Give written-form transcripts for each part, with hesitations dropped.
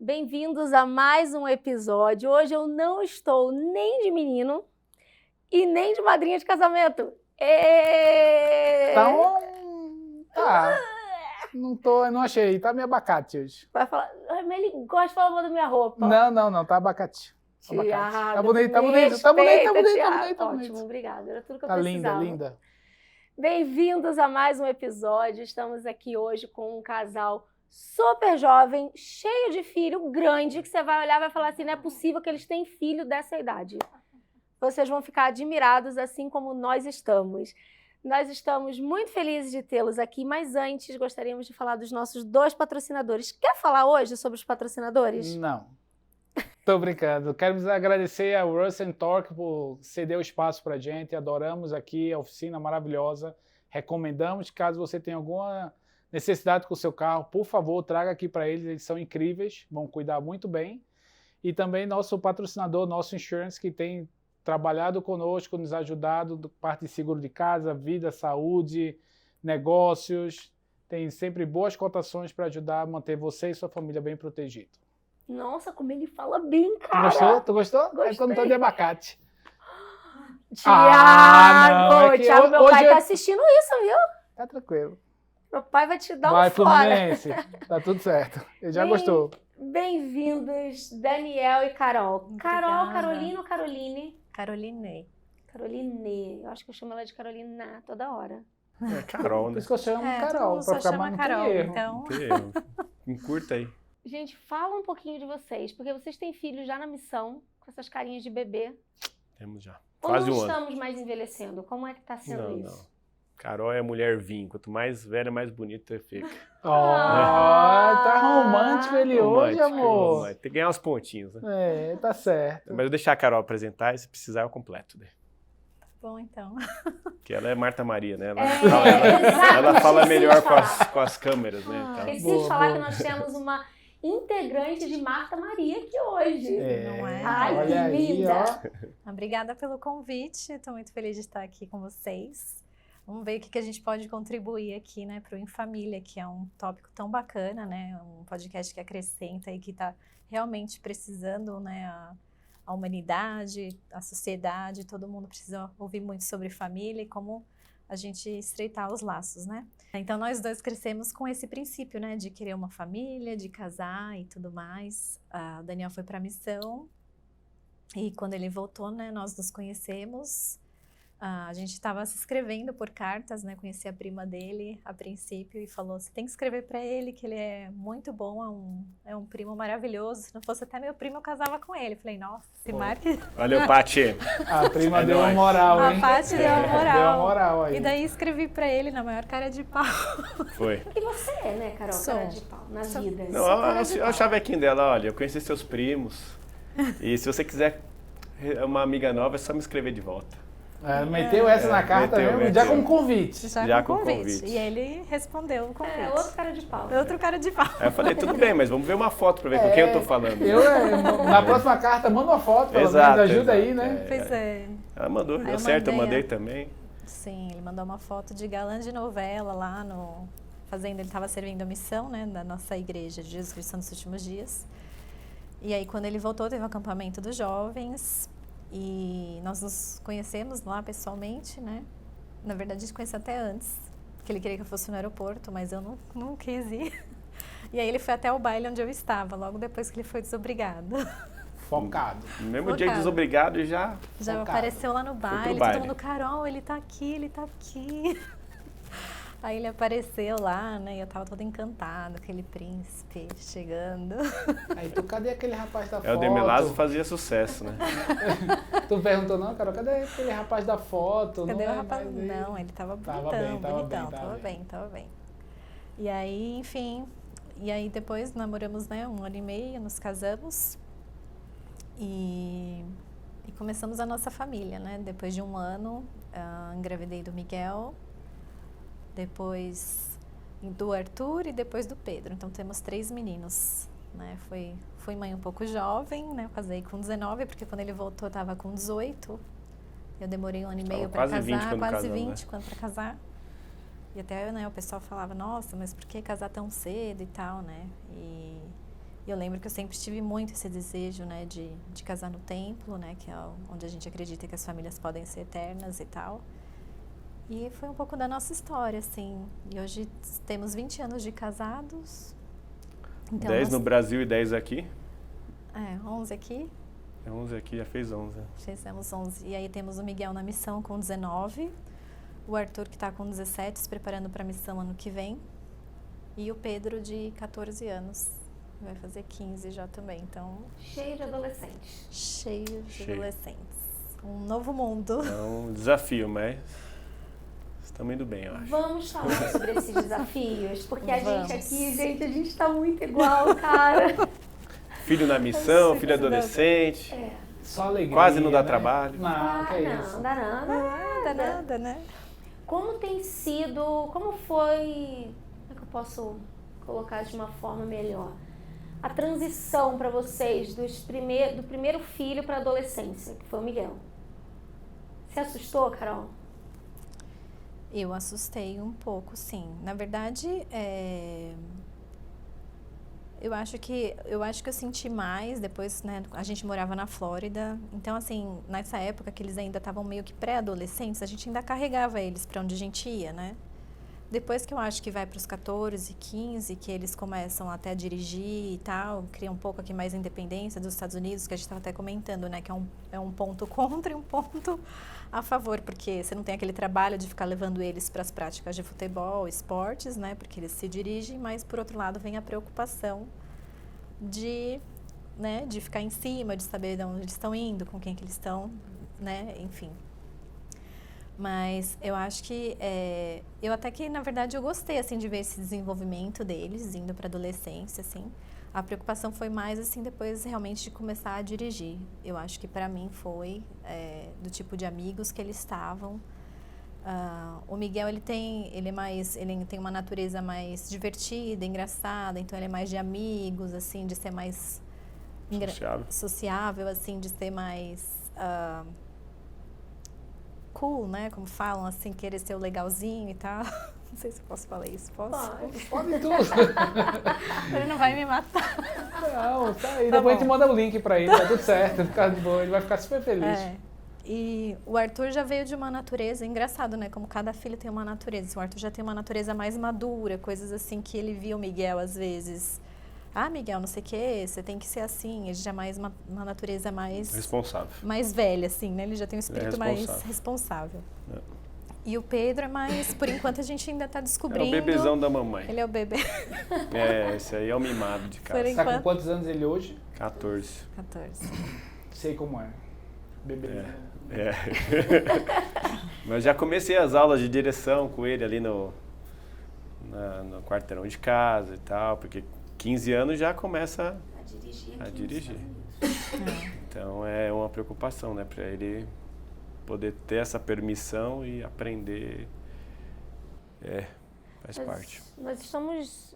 Bem-vindos a mais um episódio. Hoje eu não estou nem de menino e nem de madrinha de casamento. Tá. Não achei. Tá meio abacate hoje. Vai falar, mas ele gosta de falar mal da minha roupa. Não, tá abacate. Tiago, tá bonito. Ótimo, obrigada. Era tudo que eu tá precisava. linda. Bem-vindos a mais um episódio. Estamos aqui hoje com um casal super jovem, cheio de filho, grande, que você vai olhar e vai falar assim, não é possível que eles tenham filho dessa idade. Vocês vão ficar admirados, assim como nós estamos. Nós estamos muito felizes de tê-los aqui, mas antes gostaríamos de falar dos nossos 2 patrocinadores. Quer falar hoje sobre os patrocinadores? Não. Tô brincando. Quero agradecer a Russ & Torque por ceder o espaço pra gente. Adoramos aqui a oficina maravilhosa. Recomendamos, caso você tenha alguma necessidade com o seu carro, por favor, traga aqui para eles são incríveis, vão cuidar muito bem. E também nosso patrocinador, nosso Insurance, que tem trabalhado conosco, nos ajudado, parte de seguro de casa, vida, saúde, negócios, tem sempre boas cotações para ajudar a manter você e sua família bem protegidos. Nossa, como ele fala bem, cara! Tu gostou? Gostei. É quando tô de abacate. Tiago, Tiago, meu pai tá assistindo isso, viu? Tá tranquilo. Meu pai vai te dar Vai, um fora. Fluminense. Tá tudo certo. Ele já gostou. Bem-vindos, Daniel e Carol. Muito Carol, obrigada. Carolina ou Caroline? Caroline. Caroline. Eu acho que eu chamo ela de Carolina toda hora. É Carol, Por né? isso que eu chamo todo Carol, mundo pra só ficar chama mais não Carol, tem erro. então. Não tem erro. Encurta aí. Gente, fala um pouquinho de vocês, porque vocês têm filhos já na missão, com essas carinhas de bebê. Temos já. Ou Quase não um ano. estamos mais envelhecendo? Como é que tá sendo isso? Carol é mulher vinho. Quanto mais velha, mais bonita fica. Tá romântico ele hoje, amor. Romântico. Tem que ganhar uns pontinhos, né? É, tá certo. Mas eu vou deixar a Carol apresentar e se precisar eu completo. Né? Bom, então. Porque ela é Marta Maria, né? exato, Ela fala melhor falar. com as câmeras, né? Então, Preciso falar que nós temos uma integrante de Marta Maria aqui hoje. Não é? Ai, olha que aí, linda. ó. Obrigada pelo convite. Estou muito feliz de estar aqui com vocês. Vamos ver o que a gente pode contribuir aqui, né, para o Em Família, que é um tópico tão bacana, né? Um podcast que acrescenta e que está realmente precisando, né? A humanidade, a sociedade, todo mundo precisa ouvir muito sobre família e como a gente estreitar os laços, né? Então, nós 2 crescemos com esse princípio, né? De querer uma família, de casar e tudo mais. O Daniel foi para a missão e quando ele voltou, né? Nós nos conhecemos. A gente estava se escrevendo por cartas, né? Conheci a prima dele a princípio e falou, você tem que escrever para ele que ele é muito bom, é um primo maravilhoso. Se não fosse até meu primo, eu casava com ele. Falei, nossa, se marque... valeu, Paty. A prima deu uma moral, hein? A Paty deu uma moral. Deu uma moral aí. E daí escrevi para ele na maior cara de pau. Foi. E você é, né, Carol? Sou. Cara de pau, na vida. Não, olha o chavequinho dela, olha, eu conheci seus primos. E se você quiser uma amiga nova, é só me escrever de volta. Meteu essa na carta mesmo, já com convite. Já com convite. E ele respondeu o convite. Outro cara de pau. Outro cara de pau. Aí eu falei, tudo bem, mas vamos ver uma foto pra ver com quem eu tô falando. Na próxima carta, manda uma foto, pelo menos, ajuda aí, né? Pois é. Ela mandou, deu certo, eu mandei também. Sim, ele mandou uma foto de galã de novela lá no... Ele estava servindo a missão, né, da nossa igreja de Jesus Cristo nos últimos dias. E aí, quando ele voltou, teve um acampamento dos jovens... E nós nos conhecemos lá pessoalmente, né? Na verdade, a gente conheceu até antes, que ele queria que eu fosse no aeroporto, mas eu não quis ir. E aí ele foi até o baile onde eu estava, logo depois que ele foi desobrigado. Focado. No mesmo dia de desobrigado já focado. Apareceu lá no baile, todo mundo, Carol, ele tá aqui. Aí ele apareceu lá, né? E eu tava toda encantada, aquele príncipe chegando. Aí cadê aquele rapaz da foto? O Demelazo fazia sucesso, né? Tu perguntou, não, Carol, cadê aquele rapaz da foto? Cadê o rapaz? Não, ele tava bonitão, tava bem. E aí, enfim, depois namoramos, né, 1 ano e meio, nos casamos e começamos a nossa família, né? Depois de 1 ano, engravidei do Miguel. Depois do Arthur e depois do Pedro. Então temos 3 meninos, né? Fui mãe um pouco jovem, né? Eu casei com 19, porque quando ele voltou eu estava com 18. Eu demorei 1 ano e meio para casar, quase 20 quando para casar. E até, né, o pessoal falava, nossa, mas por que casar tão cedo e tal, né? E eu lembro que eu sempre tive muito esse desejo, né, de casar no templo, né, que é onde a gente acredita que as famílias podem ser eternas e tal. E foi um pouco da nossa história, assim. E hoje temos 20 anos de casados. Então 10 no Brasil e 10 aqui? 11 aqui. 11 aqui, já fez 11. Fizemos 11. E aí temos o Miguel na missão com 19. O Arthur, que está com 17, se preparando para a missão ano que vem. E o Pedro, de 14 anos. Vai fazer 15 já também, então... Cheio de adolescentes. Cheio de adolescentes. Um novo mundo. É um desafio, mas estamos indo bem, eu acho. Vamos falar sobre esses desafios, porque a gente aqui, a gente tá muito igual, cara. Filho na missão, filho adolescente. Só alegria, Quase não dá né? trabalho. Não, que é isso. Não dá Nada, né? Como tem sido, como foi, como é que eu posso colocar de uma forma melhor? A transição para vocês do primeiro filho para a adolescência, que foi o Miguel. Você assustou, Carol? Eu assustei um pouco, sim. Na verdade, eu acho que eu senti mais depois, né? A gente morava na Flórida, então assim, nessa época que eles ainda estavam meio que pré-adolescentes, a gente ainda carregava eles para onde a gente ia, né? Depois que eu acho que vai para os 14, 15, que eles começam até a dirigir e tal, cria um pouco aqui mais a independência dos Estados Unidos, que a gente estava até comentando, né? Que é um ponto contra e um ponto a favor, porque você não tem aquele trabalho de ficar levando eles para as práticas de futebol, esportes, né? Porque eles se dirigem, mas por outro lado vem a preocupação de ficar em cima, de saber de onde eles estão indo, com quem que eles estão, né? Enfim. Mas eu acho que eu até que na verdade eu gostei assim de ver esse desenvolvimento deles indo para adolescência, assim. A preocupação foi mais assim depois realmente de começar a dirigir. Eu acho que para mim foi do tipo de amigos que eles estavam. O Miguel ele tem uma natureza mais divertida, engraçada, então ele é mais de amigos, assim, de ser mais sociável, assim, de ser mais cool, né? Como falam, assim, querer ser o legalzinho e tal. Não sei se eu posso falar isso. Posso? Pode tudo. Ele não vai me matar. Não, tá aí. Tá Depois a bom. gente manda o link pra ele, tá tudo certo. Fica de boa, ele vai ficar super feliz. E o Arthur já veio de uma natureza, engraçado, né? Como cada filho tem uma natureza. O Arthur já tem uma natureza mais madura, coisas assim que ele via o Miguel às vezes. Ah, Miguel, não sei o quê, você tem que ser assim. Ele já é mais uma natureza mais... Responsável. Mais velha, assim, né? Ele já tem um espírito mais responsável. E o Pedro é mais, por enquanto a gente ainda está descobrindo. É o bebezão da mamãe. Ele é o bebê. Esse aí é o mimado de casa. Tá com quantos anos ele hoje? 14. 14. Sei como é. Bebê. Mas já comecei as aulas de direção com ele ali no quarteirão de casa e tal, porque 15 anos já começa a dirigir. Então é uma preocupação, né, para ele poder ter essa permissão e aprender. Faz parte. Nós estamos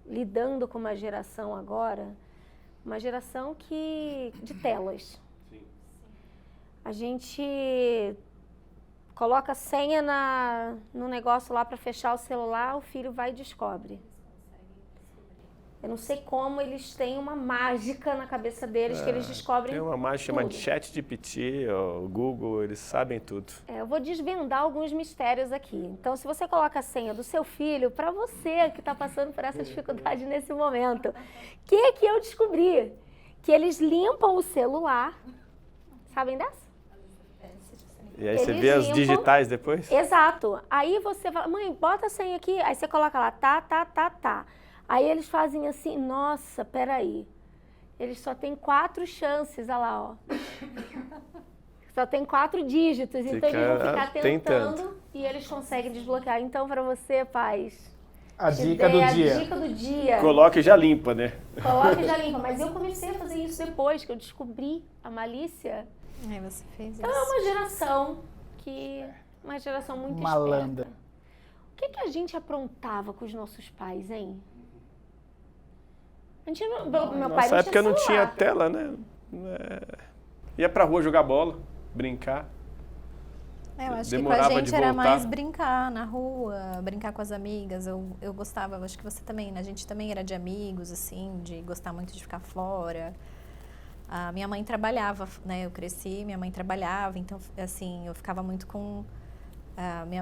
lidando com uma geração agora, uma geração de telas. Sim. A gente coloca a senha no negócio lá para fechar o celular, o filho vai e descobre. Eu não sei como eles têm uma mágica na cabeça deles que eles descobrem. Tem uma mágica chamada ChatGPT, o Google, eles sabem tudo. Eu vou desvendar alguns mistérios aqui. Então, se você coloca a senha do seu filho, para você que está passando por essa dificuldade nesse momento, o que eu descobri? Que eles limpam o celular. Sabem dessa? E aí você vê as digitais depois? Exato. Aí você fala, mãe, bota a senha aqui. Aí você coloca lá, tá. Aí eles fazem assim, nossa, peraí. Eles só têm 4 chances, olha lá, ó. Só tem 4 dígitos, então eles vão ficar tentando e eles conseguem desbloquear. Então, para você, pais, A dica do dia. A dica do dia. Coloca e já limpa, né? Coloca e já limpa. Mas eu comecei a fazer isso depois que eu descobri a malícia. Aí você fez isso. Então é uma geração muito malandra. esperta. O que a gente aprontava com os nossos pais, hein? Meu pai Nessa época não tinha celular. tela, né? Ia pra rua jogar bola, brincar. Eu acho demorava que com a de gente era voltar. mais brincar na rua, brincar com as amigas. Eu gostava, acho que você também, né? A gente também era de amigos, assim, de gostar muito de ficar fora. A minha mãe trabalhava, né? Eu cresci, minha mãe trabalhava, então, assim, eu ficava muito com...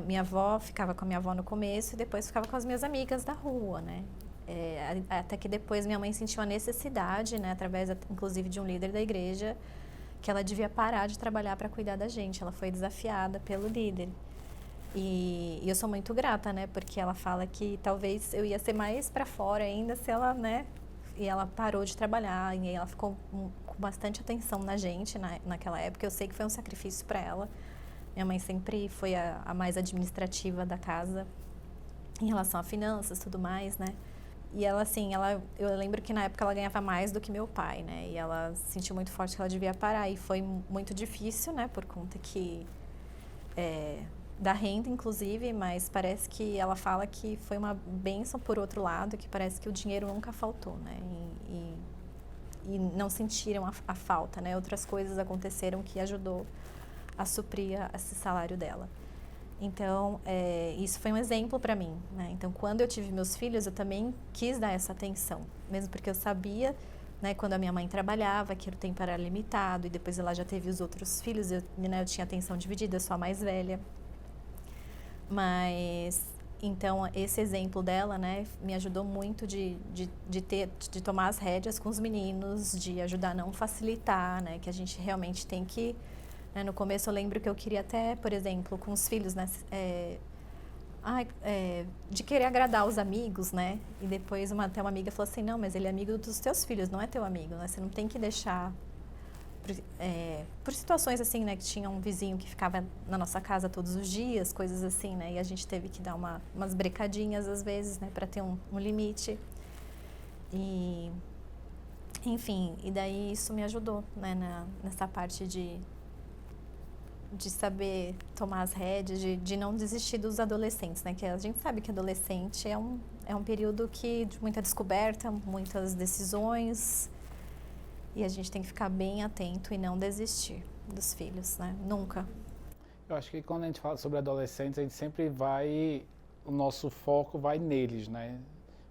minha avó, ficava com a minha avó no começo e depois ficava com as minhas amigas da rua, né? Até que depois minha mãe sentiu a necessidade, né? Através, inclusive, de um líder da igreja, que ela devia parar de trabalhar para cuidar da gente. Ela foi desafiada pelo líder. E eu sou muito grata, né? Porque ela fala que talvez eu ia ser mais para fora ainda se ela, né? E ela parou de trabalhar e ela ficou com bastante atenção na gente naquela época. Eu sei que foi um sacrifício para ela. Minha mãe sempre foi a mais administrativa da casa em relação a finanças e tudo mais, né? E ela, assim, eu lembro que na época ela ganhava mais do que meu pai, né? E ela sentiu muito forte que ela devia parar. E foi muito difícil, né? Por conta que... da renda, inclusive, mas parece que ela fala que foi uma bênção por outro lado, que parece que o dinheiro nunca faltou, né? E não sentiram a falta, né? Outras coisas aconteceram que ajudou a suprir esse salário dela. Então, isso foi um exemplo para mim, né? Então, quando eu tive meus filhos, eu também quis dar essa atenção, mesmo porque eu sabia, né, quando a minha mãe trabalhava, que o tempo era limitado, e depois ela já teve os outros filhos, eu tinha atenção dividida, eu sou a mais velha. Mas, então, esse exemplo dela, né, me ajudou muito de tomar as rédeas com os meninos, de ajudar a não facilitar, né, que a gente realmente tem que... Né, no começo eu lembro que eu queria até, por exemplo, com os filhos, né, de querer agradar os amigos, né, e depois até uma amiga falou assim, não, mas ele é amigo dos teus filhos, não é teu amigo, né, você não tem que deixar... por situações assim, né, que tinha um vizinho que ficava na nossa casa todos os dias, coisas assim, né, e a gente teve que dar umas brecadinhas às vezes, né, para ter um limite. E, enfim, e daí isso me ajudou, né, nessa parte de saber tomar as rédeas, de não desistir dos adolescentes, né, que a gente sabe que adolescente é um período de muita descoberta, muitas decisões. E a gente tem que ficar bem atento e não desistir dos filhos, né? Nunca. Eu acho que quando a gente fala sobre adolescentes, a gente sempre o nosso foco vai neles, né?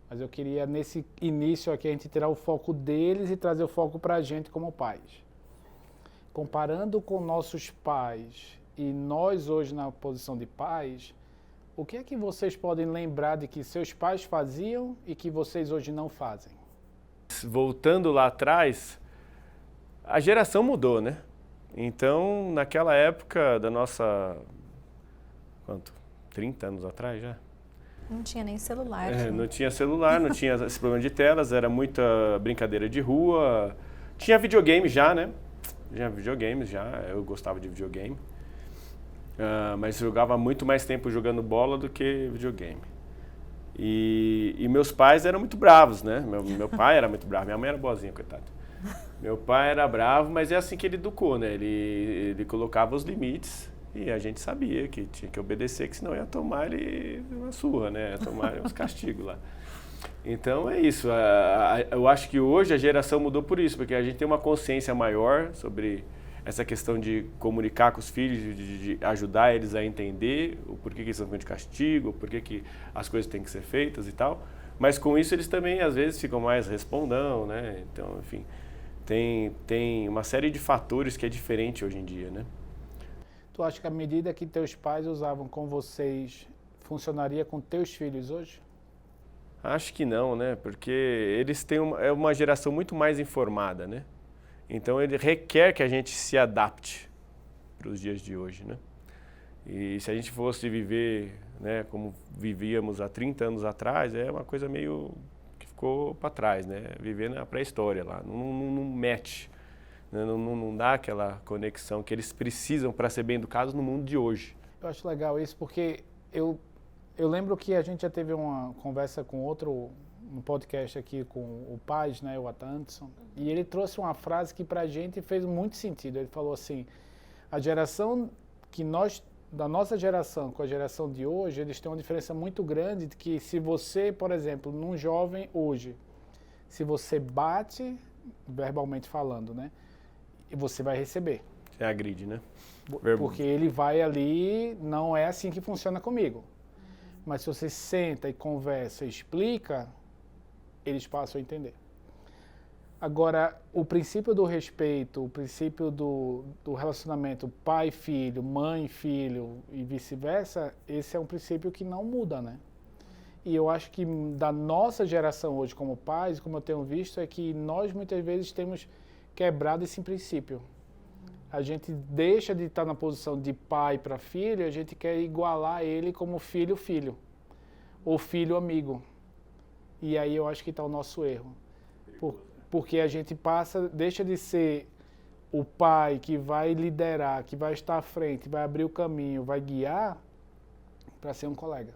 Mas eu queria, nesse início aqui, a gente tirar o foco deles e trazer o foco para a gente como pais. Comparando com nossos pais e nós hoje na posição de pais, o que é que vocês podem lembrar de que seus pais faziam e que vocês hoje não fazem? Voltando lá atrás... A geração mudou, né? Então, naquela época da nossa... 30 anos atrás já? Não tinha nem celular. Não tinha celular, não tinha esse problema de telas, era muita brincadeira de rua. Tinha videogame já, né? Tinha videogames já, eu gostava de videogame. Mas eu jogava muito mais tempo jogando bola do que videogame. E meus pais eram muito bravos, né? Meu pai era muito bravo, minha mãe era boazinha, coitada. Meu pai era bravo, mas é assim que ele educou, né? Ele colocava os limites e a gente sabia que tinha que obedecer, que senão ia tomar uma surra, né? Ia tomar uns castigos lá. Então é isso. Eu acho que hoje a geração mudou por isso, porque a gente tem uma consciência maior sobre essa questão de comunicar com os filhos, de ajudar eles a entender o porquê que eles estão de castigo, o porquê que as coisas têm que ser feitas e tal. Mas com isso eles também, às vezes, ficam mais respondão, né? Então, enfim... Tem uma série de fatores que é diferente hoje em dia, né? Tu acha que a medida que teus pais usavam com vocês funcionaria com teus filhos hoje? Acho que não, né? Porque eles têm uma geração muito mais informada, né? Então ele requer que a gente se adapte para os dias de hoje, né? E se a gente fosse viver, né, como vivíamos há 30 anos atrás, é uma coisa meio... ficou para trás, né? Viver na pré-história lá, não match, né? Não dá aquela conexão que eles precisam para ser bem educados no mundo de hoje. Eu acho legal isso porque eu lembro que a gente já teve uma conversa com um podcast aqui com o Paz, né, o Atanson, e ele trouxe uma frase que para a gente fez muito sentido. Ele falou assim, a geração da nossa geração com a geração de hoje, eles têm uma diferença muito grande de que se você, por exemplo, num jovem hoje, se você bate, verbalmente falando, né, você vai receber. Você agride, né? Porque ele vai ali, não é assim que funciona comigo. Mas se você senta e conversa e explica, eles passam a entender. Agora, o princípio do respeito, o princípio do relacionamento pai-filho, mãe-filho e vice-versa, esse é um princípio que não muda, né? E eu acho que da nossa geração hoje como pais, como eu tenho visto, é que nós muitas vezes temos quebrado esse princípio. A gente deixa de estar na posição de pai para filho, a gente quer igualar ele como filho-filho, ou filho-amigo. E aí eu acho que está o nosso erro. Porque a gente deixa de ser o pai que vai liderar, que vai estar à frente, vai abrir o caminho, vai guiar, para ser um colega.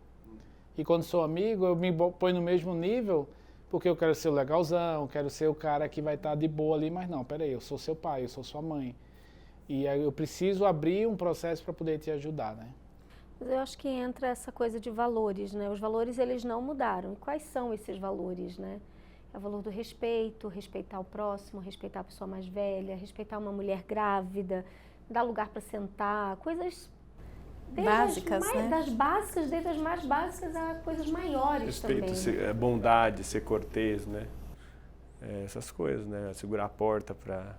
E quando sou amigo, eu me ponho no mesmo nível, porque eu quero ser o legalzão, quero ser o cara que vai estar de boa ali, mas não, peraí, eu sou seu pai, eu sou sua mãe. E aí eu preciso abrir um processo para poder te ajudar, né? Mas eu acho que entra essa coisa de valores, né? Os valores, eles não mudaram. E quais são esses valores, né? É o valor do respeito, respeitar o próximo, respeitar a pessoa mais velha, respeitar uma mulher grávida, dar lugar para sentar, coisas básicas, né? Das básicas, desde as mais básicas a coisas maiores respeito, também. Bondade, ser cortês, né? Essas coisas, né? Segurar a porta para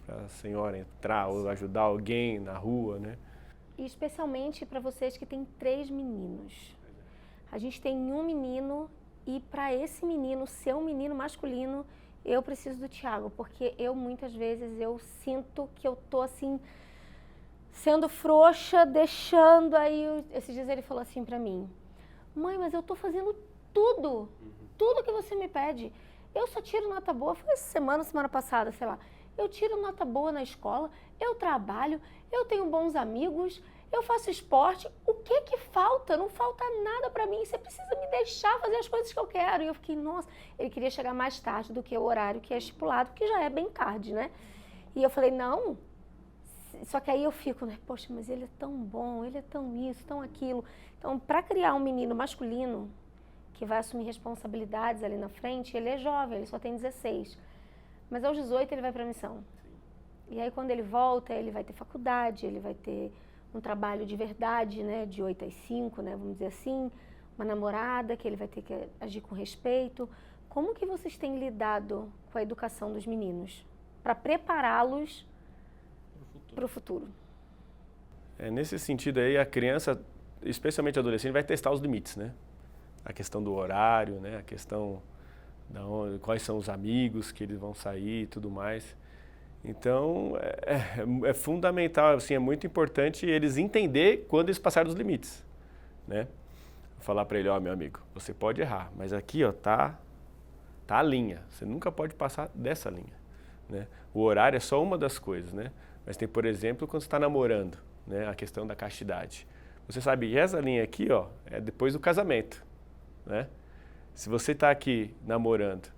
a senhora entrar ou ajudar alguém na rua, né? E especialmente para vocês que têm 3 meninos. A gente tem um menino e para esse menino ser um menino masculino, eu preciso do Thiago, porque eu muitas vezes eu sinto que eu tô assim sendo frouxa, deixando aí. Esses dias ele falou assim para mim: "Mãe, mas eu tô fazendo tudo que você me pede. Eu só tiro nota boa". Foi semana passada, sei lá. Eu tiro nota boa na escola, eu trabalho, eu tenho bons amigos, eu faço esporte. O que falta? Não falta nada pra mim. Você precisa me deixar fazer as coisas que eu quero. E eu fiquei, nossa, ele queria chegar mais tarde do que o horário que é estipulado, que já é bem tarde, né? E eu falei, não. Só que aí eu fico, né? Poxa, mas ele é tão bom, ele é tão isso, tão aquilo. Então, pra criar um menino masculino que vai assumir responsabilidades ali na frente, ele é jovem, ele só tem 16. Mas aos 18 ele vai para a missão. E aí quando ele volta, ele vai ter faculdade, ele vai ter um trabalho de verdade, né, de 8 às 5, né, vamos dizer assim, uma namorada que ele vai ter que agir com respeito. Como que vocês têm lidado com a educação dos meninos para prepará-los para o futuro? Nesse sentido aí, a criança, especialmente a adolescente, vai testar os limites, né? A questão do horário, né? A questão quais são os amigos que eles vão sair e tudo mais. Então, é fundamental, assim, é muito importante eles entender quando eles passarem dos limites, né? Falar para ele, ó, meu amigo, você pode errar, mas aqui, ó, tá a linha. Você nunca pode passar dessa linha, né? O horário é só uma das coisas, né? Mas tem, por exemplo, quando você está namorando, né? A questão da castidade. Você sabe que essa linha aqui, ó, é depois do casamento, né? Se você está aqui namorando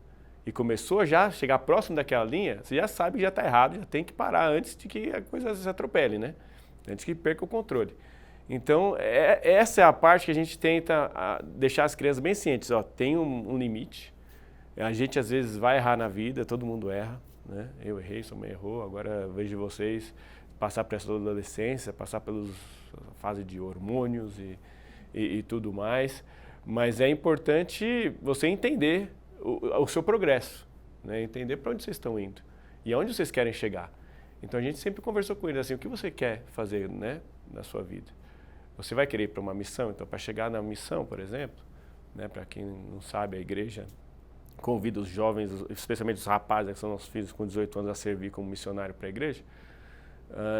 e começou já a chegar próximo daquela linha, você já sabe que já está errado, já tem que parar antes de que a coisa se atropele, né? Antes que perca o controle. Então, essa é a parte que a gente tenta deixar as crianças bem cientes. Ó, tem um limite. A gente, às vezes, vai errar na vida, todo mundo erra, né? Eu errei, sua mãe errou, agora vejo vocês passar por essa adolescência, passar pelas fases de hormônios e tudo mais. Mas é importante você entender o seu progresso, né? Entender para onde vocês estão indo e aonde vocês querem chegar. Então a gente sempre conversou com eles assim, o que você quer fazer, né, na sua vida? Você vai querer ir para uma missão? Então, para chegar na missão, por exemplo, né, para quem não sabe, a igreja convida os jovens, especialmente os rapazes, que são nossos filhos com 18 anos, a servir como missionário para a igreja.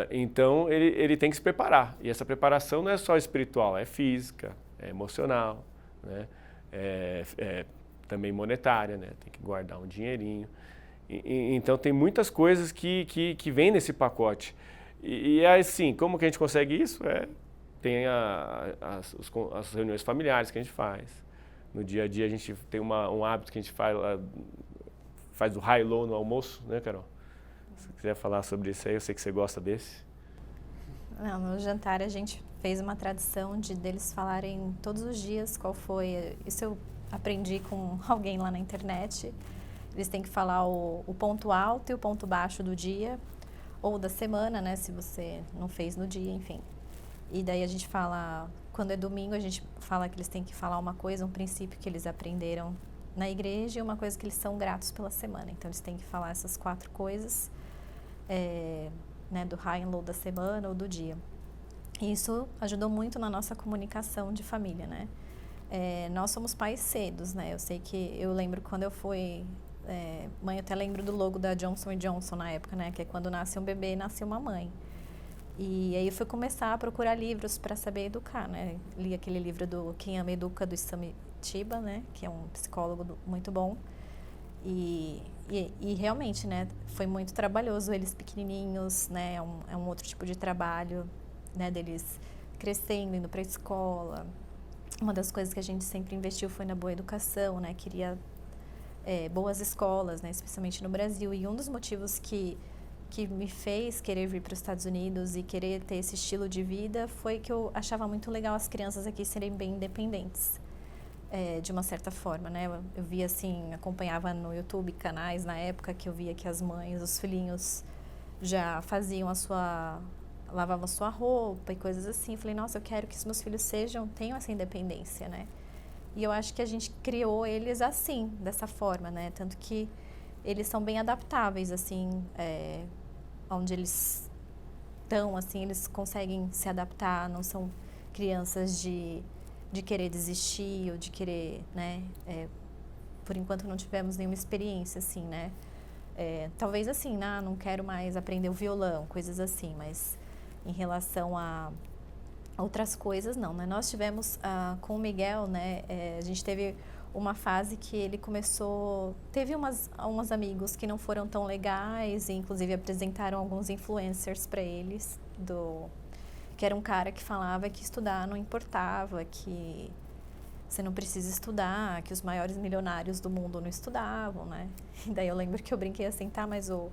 Então ele tem que se preparar. E essa preparação não é só espiritual, é física, é emocional, né? Também monetária, né? Tem que guardar um dinheirinho. Então tem muitas coisas que vêm nesse pacote. E assim, como que a gente consegue isso? Tem as reuniões familiares que a gente faz. No dia a dia a gente tem um hábito que a gente faz o high-low no almoço, né, Carol? Se quiser falar sobre isso aí, eu sei que você gosta desse. Não, no jantar a gente fez uma tradição deles falarem todos os dias qual foi. Isso eu aprendi com alguém lá na internet. Eles têm que falar o ponto alto e o ponto baixo do dia, ou da semana, né, se você não fez no dia, enfim. E daí a gente fala, quando é domingo, a gente fala que eles têm que falar uma coisa, um princípio que eles aprenderam na igreja e uma coisa que eles são gratos pela semana. Então, eles têm que falar essas 4 coisas, né, do high and low da semana ou do dia. E isso ajudou muito na nossa comunicação de família, né? Nós somos pais cedos, né? Eu sei que, eu lembro quando eu fui mãe, eu até lembro do logo da Johnson & Johnson na época, né? Que é quando nasce um bebê, nasce uma mãe. E aí eu fui começar a procurar livros para saber educar, né? Li aquele livro do Quem Ama Educa, do Sami Tiba, né? Que é um psicólogo muito bom. E realmente, né? Foi muito trabalhoso eles pequenininhos, né? É um outro tipo de trabalho, né? Deles crescendo, indo para a escola. Uma das coisas que a gente sempre investiu foi na boa educação, né? Queria boas escolas, né? Especialmente no Brasil. E um dos motivos que me fez querer vir para os Estados Unidos e querer ter esse estilo de vida foi que eu achava muito legal as crianças aqui serem bem independentes, de uma certa forma, né? Eu via assim, acompanhava no YouTube canais na época que eu via que as mães, os filhinhos já faziam lavavam a sua roupa e coisas assim. Eu falei, nossa, eu quero que os meus filhos tenham essa independência, né? E eu acho que a gente criou eles assim, dessa forma, né? Tanto que eles são bem adaptáveis, assim, onde eles estão, assim, eles conseguem se adaptar, não são crianças de querer desistir ou de querer, né? Por enquanto não tivemos nenhuma experiência, assim, né? Talvez assim, não quero mais aprender o violão, coisas assim, mas em relação a outras coisas, não, né? Nós tivemos, com o Miguel, né? A gente teve uma fase que ele teve uns amigos que não foram tão legais e inclusive apresentaram alguns influencers para eles, que era um cara que falava que estudar não importava, que você não precisa estudar, que os maiores milionários do mundo não estudavam, né? E daí eu lembro que eu brinquei assim, mas o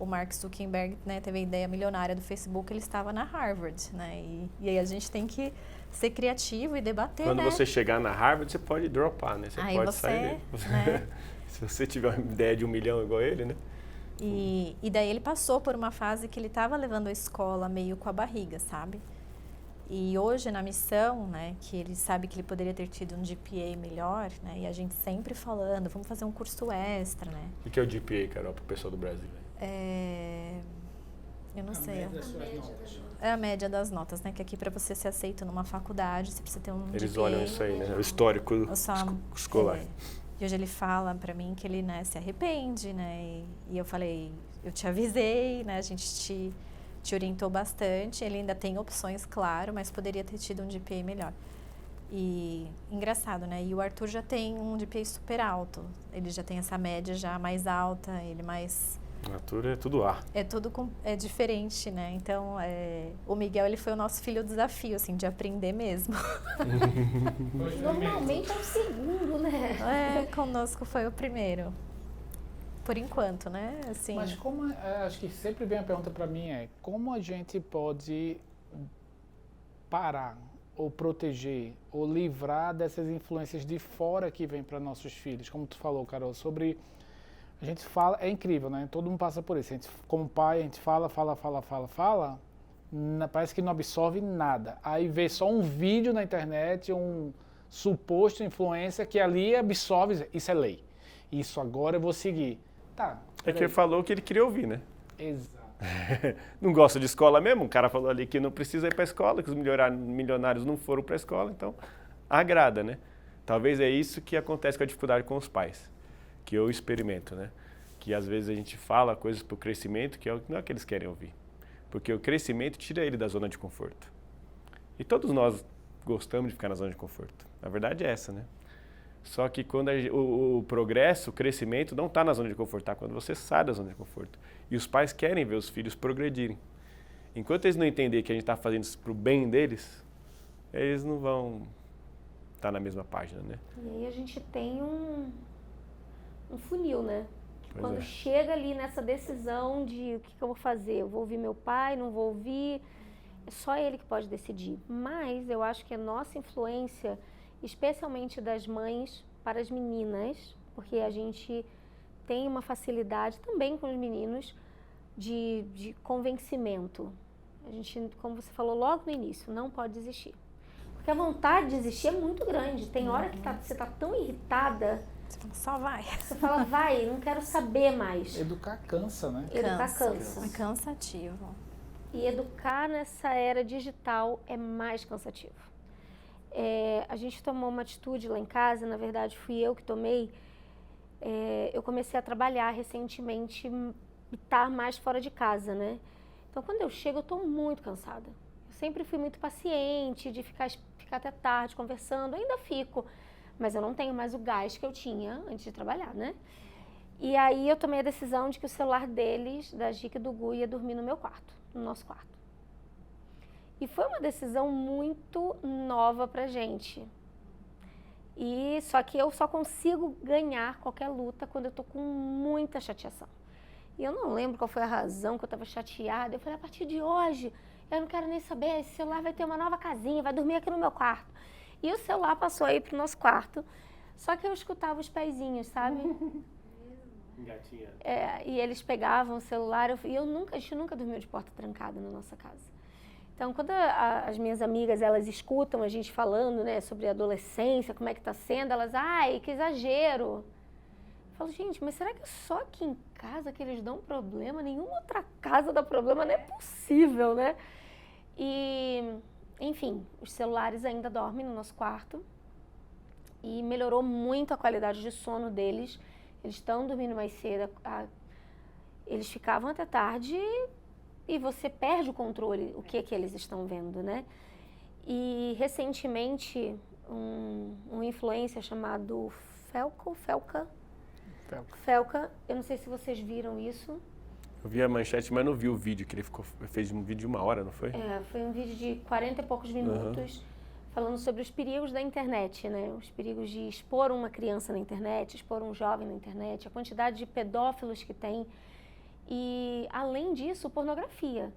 Mark Zuckerberg, né, teve a ideia milionária do Facebook, ele estava na Harvard, né? E aí a gente tem que ser criativo e debater, Quando né? você chegar na Harvard, você pode dropar, né? Você aí pode sair. Né? Se você tiver uma ideia de 1 milhão igual ele, né? E daí ele passou por uma fase que ele estava levando a escola meio com a barriga, sabe? E hoje na missão, né, que ele sabe que ele poderia ter tido um GPA melhor, né? E a gente sempre falando, vamos fazer um curso extra, né? O que é o GPA, Carol, para o pessoal do Brasil? Eu não sei. É a média das notas, né? Que aqui para você ser aceito numa faculdade, você precisa ter um Eles GPA. olham isso aí, né? O histórico escolar. E hoje ele fala para mim que ele, né, se arrepende, né? E eu falei, eu te avisei, né? A gente te orientou bastante. Ele ainda tem opções, claro, mas poderia ter tido um GPA melhor. E engraçado, né? E o Arthur já tem um GPA super alto. Ele já tem essa média já mais alta, ele mais... O Arthur é tudo A. É diferente, né? Então, o Miguel, ele foi o nosso filho desafio, assim, de aprender mesmo. Normalmente é o segundo, né? Conosco foi o primeiro. Por enquanto, né? Assim, Mas acho que sempre vem a pergunta para mim como a gente pode parar ou proteger ou livrar dessas influências de fora que vêm para nossos filhos, como tu falou, Carol, sobre... A gente fala, é incrível, né? Todo mundo passa por isso. A gente, como pai, a gente fala, parece que não absorve nada. Aí vê só um vídeo na internet, um suposto influência que ali absorve, isso é lei. Isso agora eu vou seguir. Tá. É que ele falou o que ele queria ouvir, né? Exato. Não gosta de escola mesmo? O cara falou ali que não precisa ir para a escola, que os milionários não foram para a escola, então agrada, né? Talvez é isso que acontece com a dificuldade com os pais, que eu experimento, né? Que às vezes a gente fala coisas para o crescimento que não é o que eles querem ouvir. Porque o crescimento tira ele da zona de conforto. E todos nós gostamos de ficar na zona de conforto. A verdade é essa, né? Só que quando o progresso, o crescimento não está na zona de conforto, tá? Quando você sai da zona de conforto. E os pais querem ver os filhos progredirem. Enquanto eles não entenderem que a gente está fazendo isso para o bem deles, eles não vão estar na mesma página, né? E aí a gente tem um funil, né? Que Pois quando é. chega ali nessa decisão de o que eu vou fazer, eu vou ouvir meu pai, não vou ouvir, é só ele que pode decidir. Mas eu acho que a nossa influência, especialmente das mães para as meninas, porque a gente tem uma facilidade também com os meninos, de convencimento. A gente, como você falou logo no início, não pode desistir. Porque a vontade de desistir é muito grande. Tem hora que você tá tão irritada. Você fala, só vai. Você fala, vai, não quero saber mais. Educar cansa, né? Educar cansa. É cansativo. E educar nessa era digital é mais cansativo. A gente tomou uma atitude lá em casa, na verdade fui eu que tomei. Eu comecei a trabalhar recentemente e estar mais fora de casa, né? Então, quando eu chego, eu estou muito cansada. Eu sempre fui muito paciente, de ficar até tarde conversando, ainda fico, mas eu não tenho mais o gás que eu tinha antes de trabalhar, né? E aí eu tomei a decisão de que o celular deles, da Gica e do Gu, ia dormir no meu quarto, no nosso quarto. E foi uma decisão muito nova pra gente. Só que eu só consigo ganhar qualquer luta quando eu tô com muita chateação. E eu não lembro qual foi a razão que eu estava chateada. Eu falei, a partir de hoje, eu não quero nem saber, esse celular vai ter uma nova casinha, vai dormir aqui no meu quarto. E o celular passou aí pro nosso quarto. Só que eu escutava os pezinhos, sabe? Engatinhando. E eles pegavam o celular. A gente nunca dormiu de porta trancada na nossa casa. Então, quando as minhas amigas, elas escutam a gente falando, né, sobre a adolescência, como é que tá sendo, elas, ai, que exagero. Eu falo, gente, mas será que é só aqui em casa que eles dão problema? Nenhuma outra casa dá problema, não é possível, né? E, enfim, os celulares ainda dormem no nosso quarto e melhorou muito a qualidade de sono deles. Eles estão dormindo mais cedo, eles ficavam até tarde e você perde o controle, o que eles estão vendo, né? E, recentemente, um influencer chamado Felca, eu não sei se vocês viram isso. Eu vi a manchete, mas não vi o vídeo, que ele fez um vídeo de 1 hora, não foi? Foi um vídeo de 40 e poucos minutos, falando sobre os perigos da internet, né? Os perigos de expor uma criança na internet, expor um jovem na internet, a quantidade de pedófilos que tem. E, além disso, pornografia.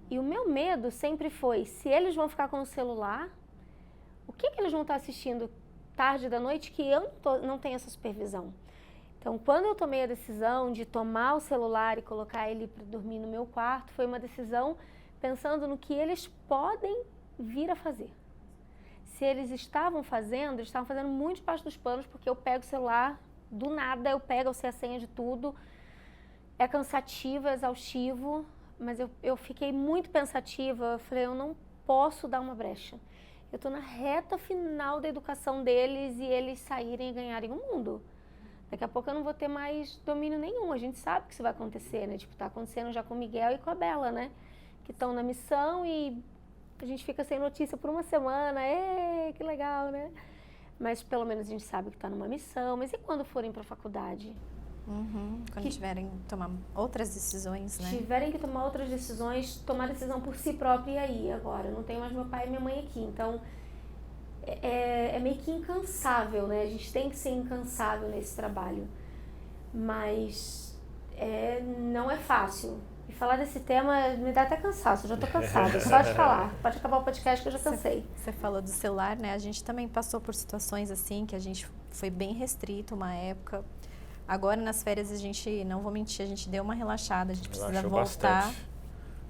E o meu medo sempre foi, se eles vão ficar com o celular, o que eles vão estar assistindo tarde da noite que eu não tenho essa supervisão? Então, quando eu tomei a decisão de tomar o celular e colocar ele para dormir no meu quarto, foi uma decisão pensando no que eles podem vir a fazer. Se eles estavam fazendo muito debaixo dos panos, porque eu pego o celular, do nada eu pego, eu sei a senha de tudo. É cansativo, é exaustivo, mas eu fiquei muito pensativa. Eu falei, eu não posso dar uma brecha. Eu estou na reta final da educação deles e eles saírem e ganharem o mundo. Daqui a pouco eu não vou ter mais domínio nenhum. A gente sabe que isso vai acontecer, né? Tipo, tá acontecendo já com o Miguel e com a Bela, né? Que estão na missão e a gente fica sem notícia por uma semana. Que legal, né? Mas pelo menos a gente sabe que tá numa missão. Mas e quando forem para a faculdade? Quando tiverem que tomar outras decisões, né? Tiverem que tomar outras decisões, tomar decisão por si própria e aí, agora. Eu não tenho mais meu pai e minha mãe aqui, então é meio que incansável, né? A gente tem que ser incansável nesse trabalho, mas não é fácil. E falar desse tema me dá até cansaço, eu já tô cansada, só de falar. Pode acabar o podcast que eu já cansei. Você falou do celular, né? A gente também passou por situações assim, que a gente foi bem restrito uma época. Agora, nas férias, a gente, não vou mentir, a gente deu uma relaxada, a gente precisa voltar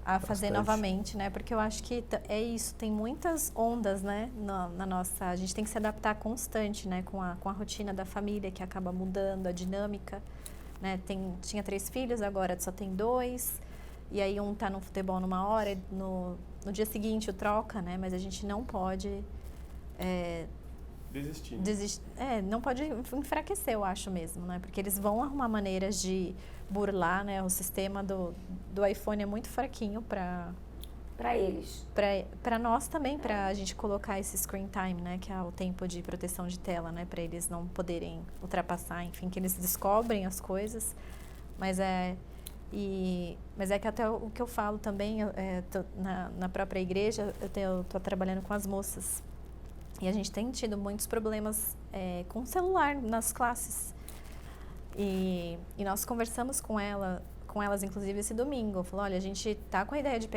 a fazer novamente, né? Porque eu acho que é isso, tem muitas ondas, né? Na nossa, a gente tem que se adaptar constante, né? Com a rotina da família, que acaba mudando, a dinâmica, né? Tinha 3 filhos, agora só tem 2, e aí um tá no futebol numa hora, no dia seguinte o troca, né? Mas a gente não pode... Desistir. Não pode enfraquecer, eu acho mesmo, né? Porque eles vão arrumar maneiras de burlar, né? O sistema do iPhone é muito fraquinho para eles. Para nós também, para a gente colocar esse screen time, né? Que é o tempo de proteção de tela, né? Para eles não poderem ultrapassar, enfim, que eles descobrem as coisas. Mas é que até o que eu falo também, na própria igreja, eu tô trabalhando com as moças. E a gente tem tido muitos problemas com o celular nas classes. E nós conversamos com elas, inclusive, esse domingo. Falou, olha, a gente tá com a ideia de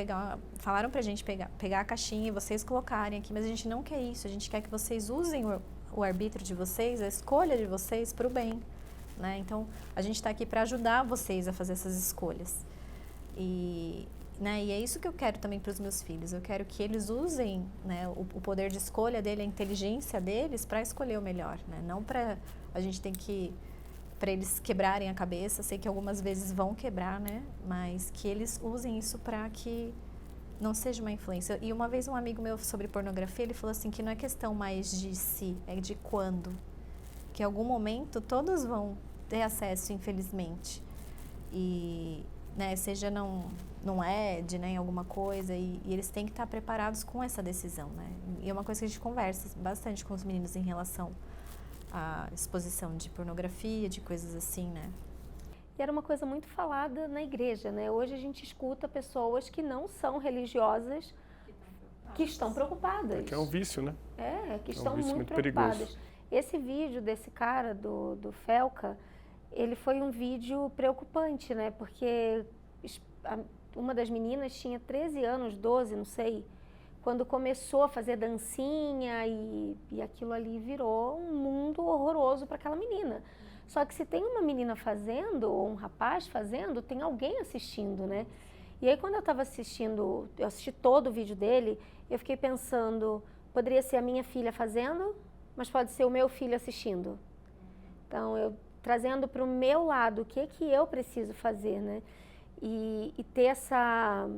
falaram pra gente pegar a caixinha e vocês colocarem aqui, mas a gente não quer isso. A gente quer que vocês usem o arbítrio de vocês, a escolha de vocês para o bem, né? Então, a gente está aqui para ajudar vocês a fazer essas escolhas. E é isso que eu quero também para os meus filhos. Eu quero que eles usem, né, o poder de escolha dele, a inteligência deles para escolher o melhor, né? Não para a gente tem que para eles quebrarem a cabeça. Sei que algumas vezes vão quebrar, né? Mas que eles usem isso para que não seja uma influência. E uma vez um amigo meu sobre pornografia, ele falou assim que não é questão mais de se, é de quando. Que em algum momento todos vão ter acesso, infelizmente. E, né, seja não ED, né, em alguma coisa, e eles têm que estar preparados com essa decisão, né? E é uma coisa que a gente conversa bastante com os meninos em relação à exposição de pornografia, de coisas assim, né? E era uma coisa muito falada na igreja, né? Hoje a gente escuta pessoas que não são religiosas que estão preocupadas. Que é um vício, né? Que estão vício muito perigoso. preocupadas. Esse vídeo desse cara, do Felca, ele foi um vídeo preocupante, né? Porque uma das meninas tinha 13 anos, 12, não sei, quando começou a fazer dancinha e aquilo ali virou um mundo horroroso para aquela menina. Só que se tem uma menina fazendo, ou um rapaz fazendo, tem alguém assistindo, né? E aí quando eu estava assistindo, eu assisti todo o vídeo dele, eu fiquei pensando, poderia ser a minha filha fazendo, mas pode ser o meu filho assistindo. Então, eu trazendo para o meu lado o que eu preciso fazer, né? E ter essa...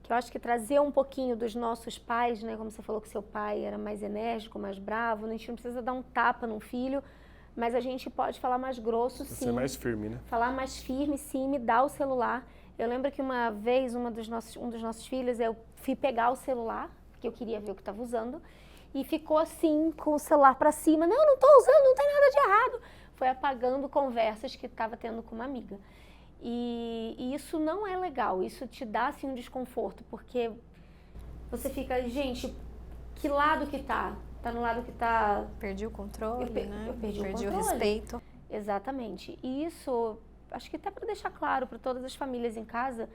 que eu acho que trazer um pouquinho dos nossos pais, né? Como você falou que seu pai era mais enérgico, mais bravo, a gente não precisa dar um tapa num filho, mas a gente pode falar mais grosso, sim. Ser mais firme, né? Falar mais firme, sim, me dar o celular. Eu lembro que uma vez, um dos nossos filhos, eu fui pegar o celular, porque eu queria ver o que estava usando, e ficou assim, com o celular para cima. Não estou usando, não tem nada de errado. Foi apagando conversas que estava tendo com uma amiga. E isso não é legal, isso te dá assim um desconforto, porque você fica, gente, que lado que tá? Tá no lado que tá... Perdi o controle, né? Eu perdi o controle. O respeito. Exatamente. E isso, acho que até para deixar claro para todas as famílias em casa,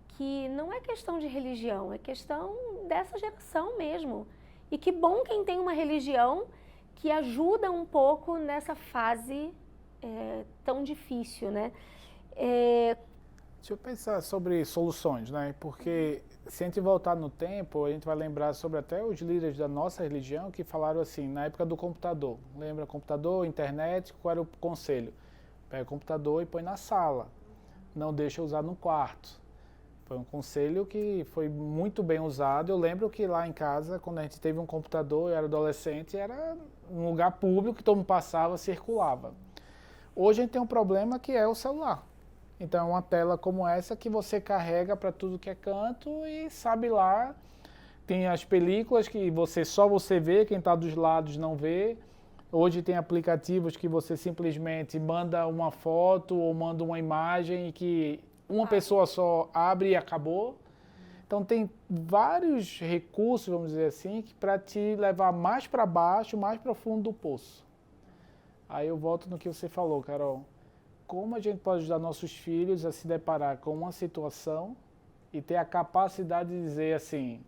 que não é questão de religião, é questão dessa geração mesmo. E que bom quem tem uma religião que ajuda um pouco nessa fase tão difícil, né? Deixa eu pensar sobre soluções, né? Porque se a gente voltar no tempo, a gente vai lembrar sobre até os líderes da nossa religião que falaram assim, na época do computador. Lembra computador, internet, qual era o conselho? Pega o computador e põe na sala, não deixa usar no quarto. Foi um conselho que foi muito bem usado. Eu lembro que lá em casa, quando a gente teve um computador, eu era adolescente, era um lugar público que todo mundo passava, circulava. Hoje a gente tem um problema que é o celular. Então, uma tela como essa que você carrega para tudo que é canto e sabe lá. Tem as películas que só você vê, quem está dos lados não vê. Hoje tem aplicativos que você simplesmente manda uma foto ou manda uma imagem e que uma pessoa só abre e acabou. Então, tem vários recursos, vamos dizer assim, para te levar mais para baixo, mais para o fundo do poço. Aí eu volto no que você falou, Carol. Como a gente pode ajudar nossos filhos a se deparar com uma situação e ter a capacidade de dizer assim,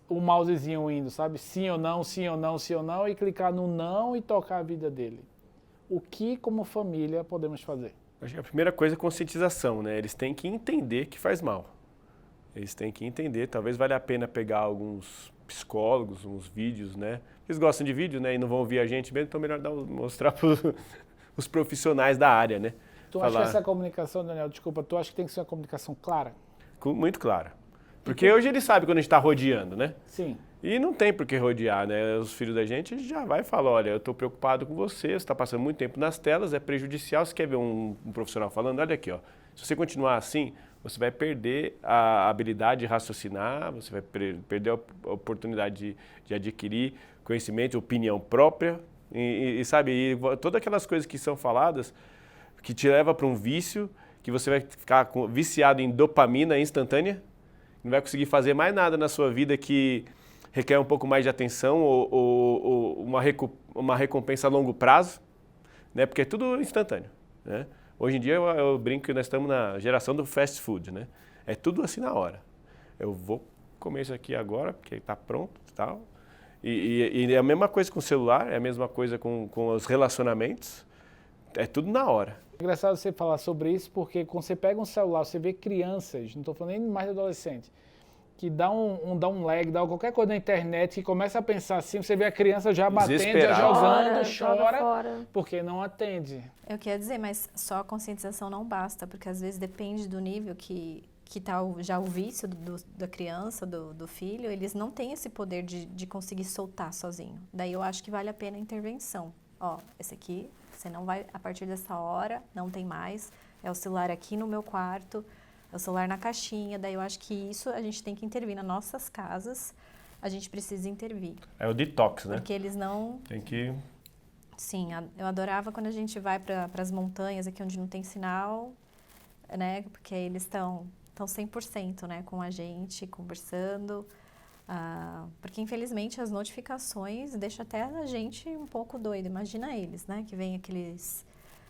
o mousezinho indo, sabe? Sim ou não, sim ou não, sim ou não, e clicar no não e tocar a vida dele. O que, como família, podemos fazer? Acho que a primeira coisa é conscientização, né? Eles têm que entender que faz mal. Eles têm que entender, talvez valha a pena pegar alguns psicólogos, uns vídeos, né? Eles gostam de vídeo, né? E não vão ouvir a gente mesmo, então é melhor mostrar para os profissionais da área, né? Tu acha que essa comunicação, Daniel, desculpa, tu acha que tem que ser uma comunicação clara? Muito clara. Porque hoje eles sabem quando a gente está rodeando, né? Sim. E não tem por que rodear, né? Os filhos da gente já vai falar, olha, eu estou preocupado com você está passando muito tempo nas telas, é prejudicial. Você quer ver um profissional falando? Olha aqui, ó. Se você continuar assim, você vai perder a habilidade de raciocinar, você vai perder a oportunidade de adquirir conhecimento, opinião própria. E sabe, todas aquelas coisas que são faladas, que te leva para um vício, que você vai ficar viciado em dopamina instantânea, não vai conseguir fazer mais nada na sua vida que requer um pouco mais de atenção ou uma recompensa a longo prazo, né? Porque é tudo instantâneo, né? Hoje em dia eu brinco que nós estamos na geração do fast food, né? É tudo assim na hora. Eu vou comer isso aqui agora, porque está pronto e tal. E é a mesma coisa com o celular, é a mesma coisa com os relacionamentos. é tudo na hora. É engraçado você falar sobre isso, porque quando você pega um celular, você vê crianças, não estou falando nem mais de adolescente, que dá um lag, dá qualquer coisa na internet, que começa a pensar assim, você vê a criança já batendo, já Desesperado. jogando, Joga chora, fora. porque não atende. Eu queria dizer, mas só a conscientização não basta, porque às vezes depende do nível que tá já o vício da criança, do filho, eles não têm esse poder de conseguir soltar sozinho. Daí eu acho que vale a pena a intervenção. Ó, esse aqui, você não vai, a partir dessa hora, não tem mais, é o celular aqui no meu quarto, é o celular na caixinha, daí eu acho que isso a gente tem que intervir nas nossas casas, a gente precisa intervir. É o detox, né? Porque eles não... Tem que... Sim, eu adorava quando a gente vai para as montanhas, aqui onde não tem sinal, né? Porque eles estão 100%, né, com a gente, conversando. Porque, infelizmente, as notificações deixam até a gente um pouco doido. Imagina eles, né? Que vem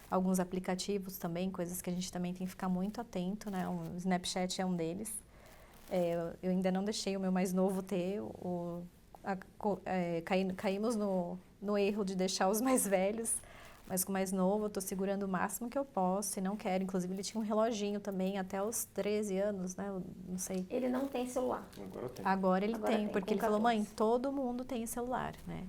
alguns aplicativos também, coisas que a gente também tem que ficar muito atento, né? O Snapchat é um deles. Eu ainda não deixei o meu mais novo ter. Caímos no erro de deixar os mais velhos, mas com o mais novo eu estou segurando o máximo que eu posso e não quero. Inclusive, ele tinha um reloginho também até os 13 anos, né? Eu não sei. Ele não tem celular. Agora ele tem, porque com ele falou, 14. mãe, todo mundo tem celular, né?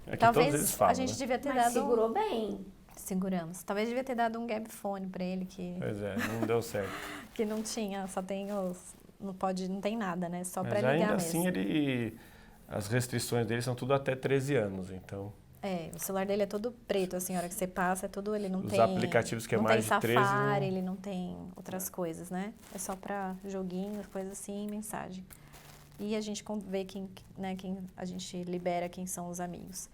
É que Talvez todos eles falam, a gente né? devia ter Mas dado... segurou bem. Seguramos. Talvez devia ter dado um gap phone para ele, Pois é, não deu certo. que não tinha, só tem não tem nada, né? Só para Mas ligar ainda mesmo. assim, as restrições dele são tudo até 13 anos, então... O celular dele é todo preto, assim, a hora que você passa, é tudo, ele não Os tem... aplicativos que é não mais tem de 13... Safari, ele não tem outras coisas, né? É só para joguinhos, coisas assim, mensagem. E a gente vê quem a gente libera, quem são os amigos.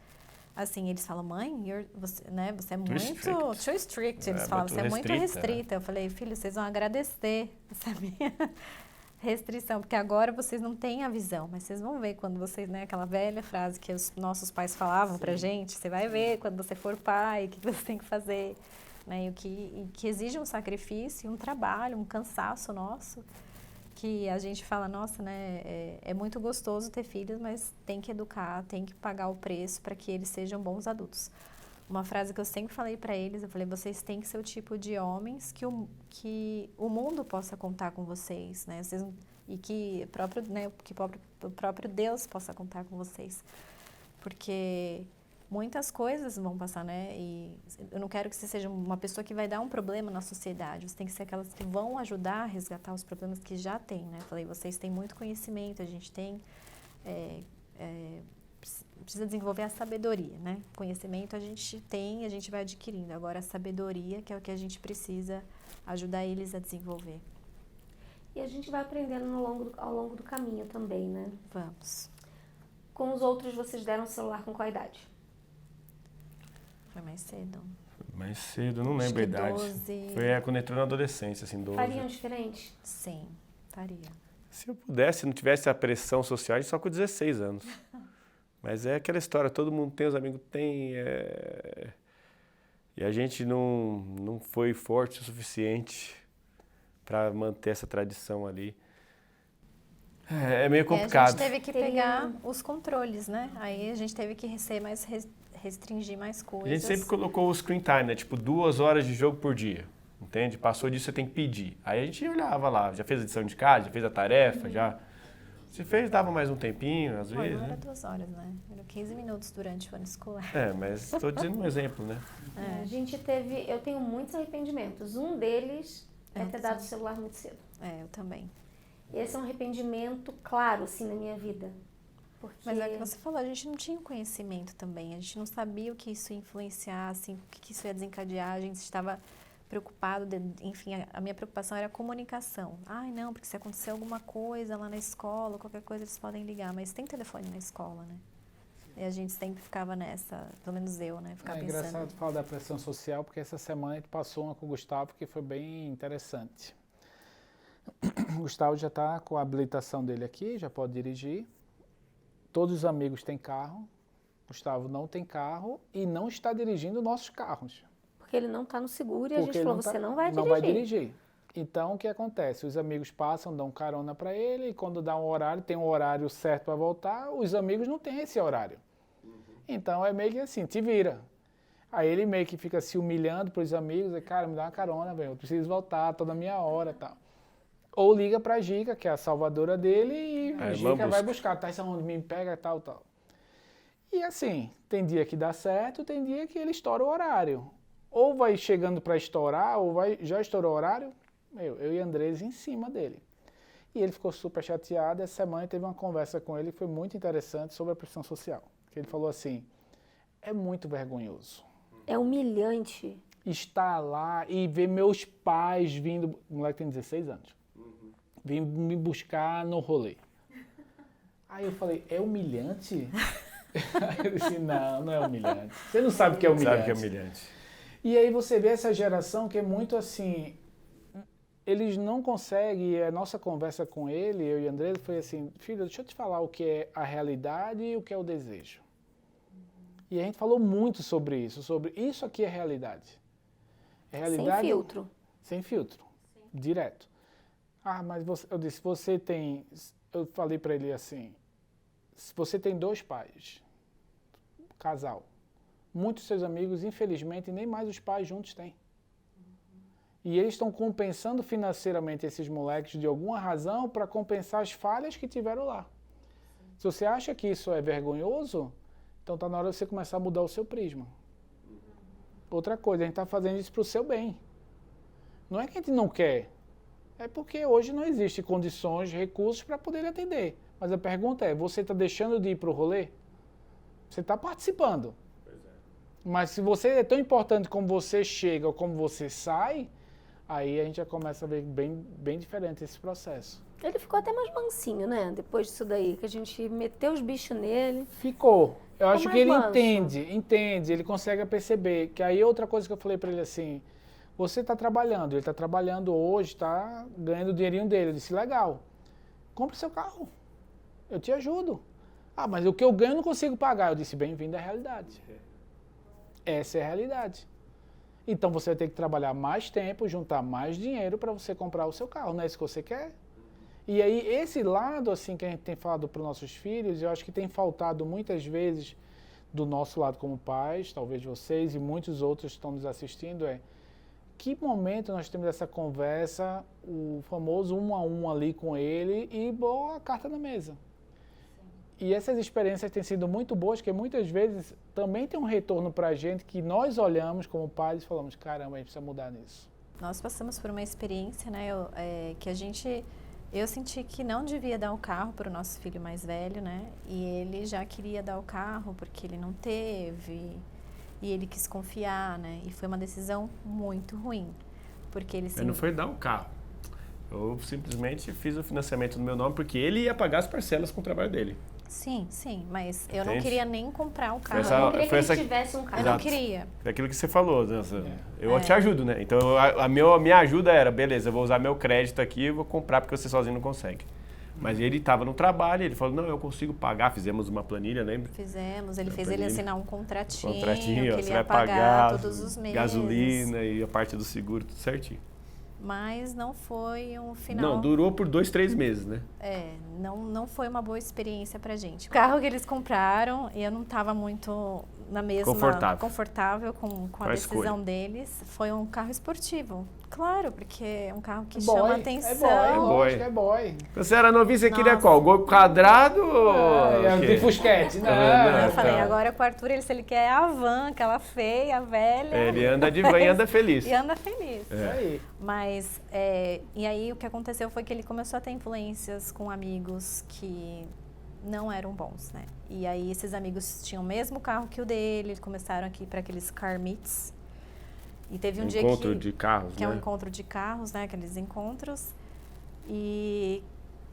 Assim, eles falam, mãe, você é muito... Too strict, eles falam, você é muito restrita. Eu falei, filho, vocês vão agradecer essa minha restrição, porque agora vocês não têm a visão, mas vocês vão ver quando vocês, né, aquela velha frase que os nossos pais falavam pra gente, você vai ver quando você for pai, o que você tem que fazer, né, e que exige um sacrifício, um trabalho, um cansaço nosso, que a gente fala, nossa, né, é muito gostoso ter filhos, mas tem que educar, tem que pagar o preço para que eles sejam bons adultos. Uma frase que eu sempre falei para eles, eu falei, vocês têm que ser o tipo de homens que o mundo possa contar com vocês, né? E que o próprio Deus possa contar com vocês. Porque muitas coisas vão passar, né? E eu não quero que você seja uma pessoa que vai dar um problema na sociedade. Você tem que ser aquelas que vão ajudar a resgatar os problemas que já tem, né? Eu falei, vocês têm muito conhecimento, a gente tem... precisa desenvolver a sabedoria, né? Conhecimento a gente tem, a gente vai adquirindo. Agora, a sabedoria, que é o que a gente precisa ajudar eles a desenvolver. E a gente vai aprendendo ao longo do caminho também, né? Vamos. Com os outros, vocês deram o celular com qual idade? Foi mais cedo. Mais cedo, não Acho lembro a que idade. 12. Foi quando entrou na adolescência, assim, 12. Fariam diferente? Sim, faria. Se eu pudesse, não tivesse a pressão social, a gente só com 16 anos. Mas é aquela história, todo mundo tem, os amigos têm. E a gente não foi forte o suficiente para manter essa tradição ali. É meio complicado. A gente teve que pegar os controles, né? Aí a gente teve que restringir mais coisas. A gente sempre colocou o screen time, né? Tipo, 2 horas de jogo por dia. Entende? Passou disso, você tem que pedir. Aí a gente olhava lá, já fez a lição de casa, já fez a tarefa, já... Se fez, dava mais um tempinho, às vezes, não era né? 2 horas, né? Era 15 minutos durante o ano escolar. Mas estou dizendo um exemplo, né? Eu tenho muitos arrependimentos. Um deles é ter dado o celular muito cedo. Eu também. Esse é um arrependimento claro, assim, na minha vida. Porque... Mas é o que você falou, a gente não tinha conhecimento também. A gente não sabia o que isso ia influenciar, assim, o que isso ia desencadear. A gente estava preocupado, enfim, a minha preocupação era a comunicação. Ai, não, porque se acontecer alguma coisa lá na escola, qualquer coisa, eles podem ligar. Mas tem telefone na escola, né? E a gente sempre ficava nessa, pelo menos eu, né? Ficava pensando. É engraçado falar da pressão social, porque essa semana a gente passou uma com o Gustavo que foi bem interessante. O Gustavo já está com a habilitação dele aqui, já pode dirigir. Todos os amigos têm carro. Gustavo não tem carro e não está dirigindo nossos carros. Porque ele não está no seguro e a gente falou, você não vai dirigir. Não vai dirigir. Então, o que acontece? Os amigos passam, dão carona para ele e quando dá um horário, tem um horário certo para voltar, os amigos não têm esse horário. Então, é meio que assim, te vira. Aí ele meio que fica se humilhando pros amigos, e, cara, me dá uma carona, velho, eu preciso voltar, tô na minha hora e tal. Ou liga pra Gica, que é a salvadora dele, e a Gica vai buscar, tá, isso onde me pega, tal, tal. E assim, tem dia que dá certo, tem dia que ele estoura o horário. Ou vai chegando para estourar, ou já estourou o horário, eu e Andrés em cima dele. E ele ficou super chateado. Essa semana teve uma conversa com ele que foi muito interessante sobre a pressão social. Que ele falou assim, é muito vergonhoso. É humilhante. Estar lá e ver meus pais vindo, o moleque tem 16 anos, vim me buscar no rolê. Aí eu falei, é humilhante? Aí eu disse, não é humilhante. Você não sabe o que é humilhante. Sabe que é humilhante. E aí você vê essa geração que é muito assim, eles não conseguem, e a nossa conversa com ele, eu e André, foi assim, filho, deixa eu te falar o que é a realidade e o que é o desejo. E a gente falou muito sobre isso aqui é realidade. É realidade. Sem filtro. Sem filtro, direto. Ah, mas eu disse, eu falei para ele assim, se você tem 2 pais, casal, muitos seus amigos, infelizmente, nem mais os pais juntos têm. E eles estão compensando financeiramente esses moleques de alguma razão para compensar as falhas que tiveram lá. Se você acha que isso é vergonhoso, então está na hora de você começar a mudar o seu prisma. Outra coisa, a gente está fazendo isso para o seu bem. Não é que a gente não quer, é porque hoje não existe condições, recursos para poder atender. Mas a pergunta é, você está deixando de ir para o rolê? Você está participando. Mas se você é tão importante como você chega ou como você sai, aí a gente já começa a ver bem diferente esse processo. Ele ficou até mais mansinho, né? Depois disso daí, que a gente meteu os bichos nele. Ficou. Eu acho mais que ele manso. entende, ele consegue perceber. Que aí outra coisa que eu falei para ele assim, você está trabalhando, ele está trabalhando hoje, está ganhando o dinheirinho dele. Eu disse, legal, compre seu carro, eu te ajudo. Ah, mas o que eu ganho eu não consigo pagar. Eu disse, bem-vindo à realidade. Essa é a realidade. Então você vai ter que trabalhar mais tempo, juntar mais dinheiro para você comprar o seu carro. Não é isso que você quer? E aí esse lado assim que a gente tem falado para os nossos filhos, eu acho que tem faltado muitas vezes do nosso lado como pais, talvez vocês e muitos outros que estão nos assistindo, que momento nós temos essa conversa, o famoso 1 a 1 ali com ele e boa a carta na mesa. E essas experiências têm sido muito boas, porque muitas vezes também tem um retorno para a gente que nós olhamos como pais e falamos, caramba, a gente precisa mudar nisso. Nós passamos por uma experiência, né, eu senti que não devia dar o carro para o nosso filho mais velho, né, e ele já queria dar o carro porque ele não teve, e ele quis confiar, né, e foi uma decisão muito ruim, porque ele... Não foi dar o carro. Eu simplesmente fiz o financiamento no meu nome porque ele ia pagar as parcelas com o trabalho dele. Sim, mas eu Entende? não queria nem comprar o carro. Eu não queria que ele tivesse um carro. Eu não queria. É aquilo que você falou, né? Eu te ajudo, né? Então a minha ajuda era, beleza, eu vou usar meu crédito aqui e vou comprar porque você sozinho não consegue. Mas ele estava no trabalho, ele falou, não, eu consigo pagar, fizemos uma planilha, lembra? Fizemos, ele fez ele assinar um contratinho ó, que ele você ia vai pagar todos os meses. Gasolina e a parte do seguro, tudo certinho. Mas não foi um final... Não, durou por 2, 3 meses, né? Não foi uma boa experiência pra gente. O carro que eles compraram, eu não estava muito na mesma... Confortável com a decisão deles. Foi um carro esportivo. Claro, porque é um carro que chama atenção. É boy. Você era novinho, você queria qual? Gol quadrado ou... Tem fusquete. Eu falei, agora com o Arthur, se ele quer a van, aquela feia, velha... Ele anda de van e anda feliz. E anda feliz. Aí. Mas, e aí o que aconteceu foi que ele começou a ter influências com amigos que não eram bons, né? E aí esses amigos tinham o mesmo carro que o dele, eles começaram aqui para aqueles car meets. E teve um dia encontro de carros, que é um encontro de carros, né? Aqueles encontros. E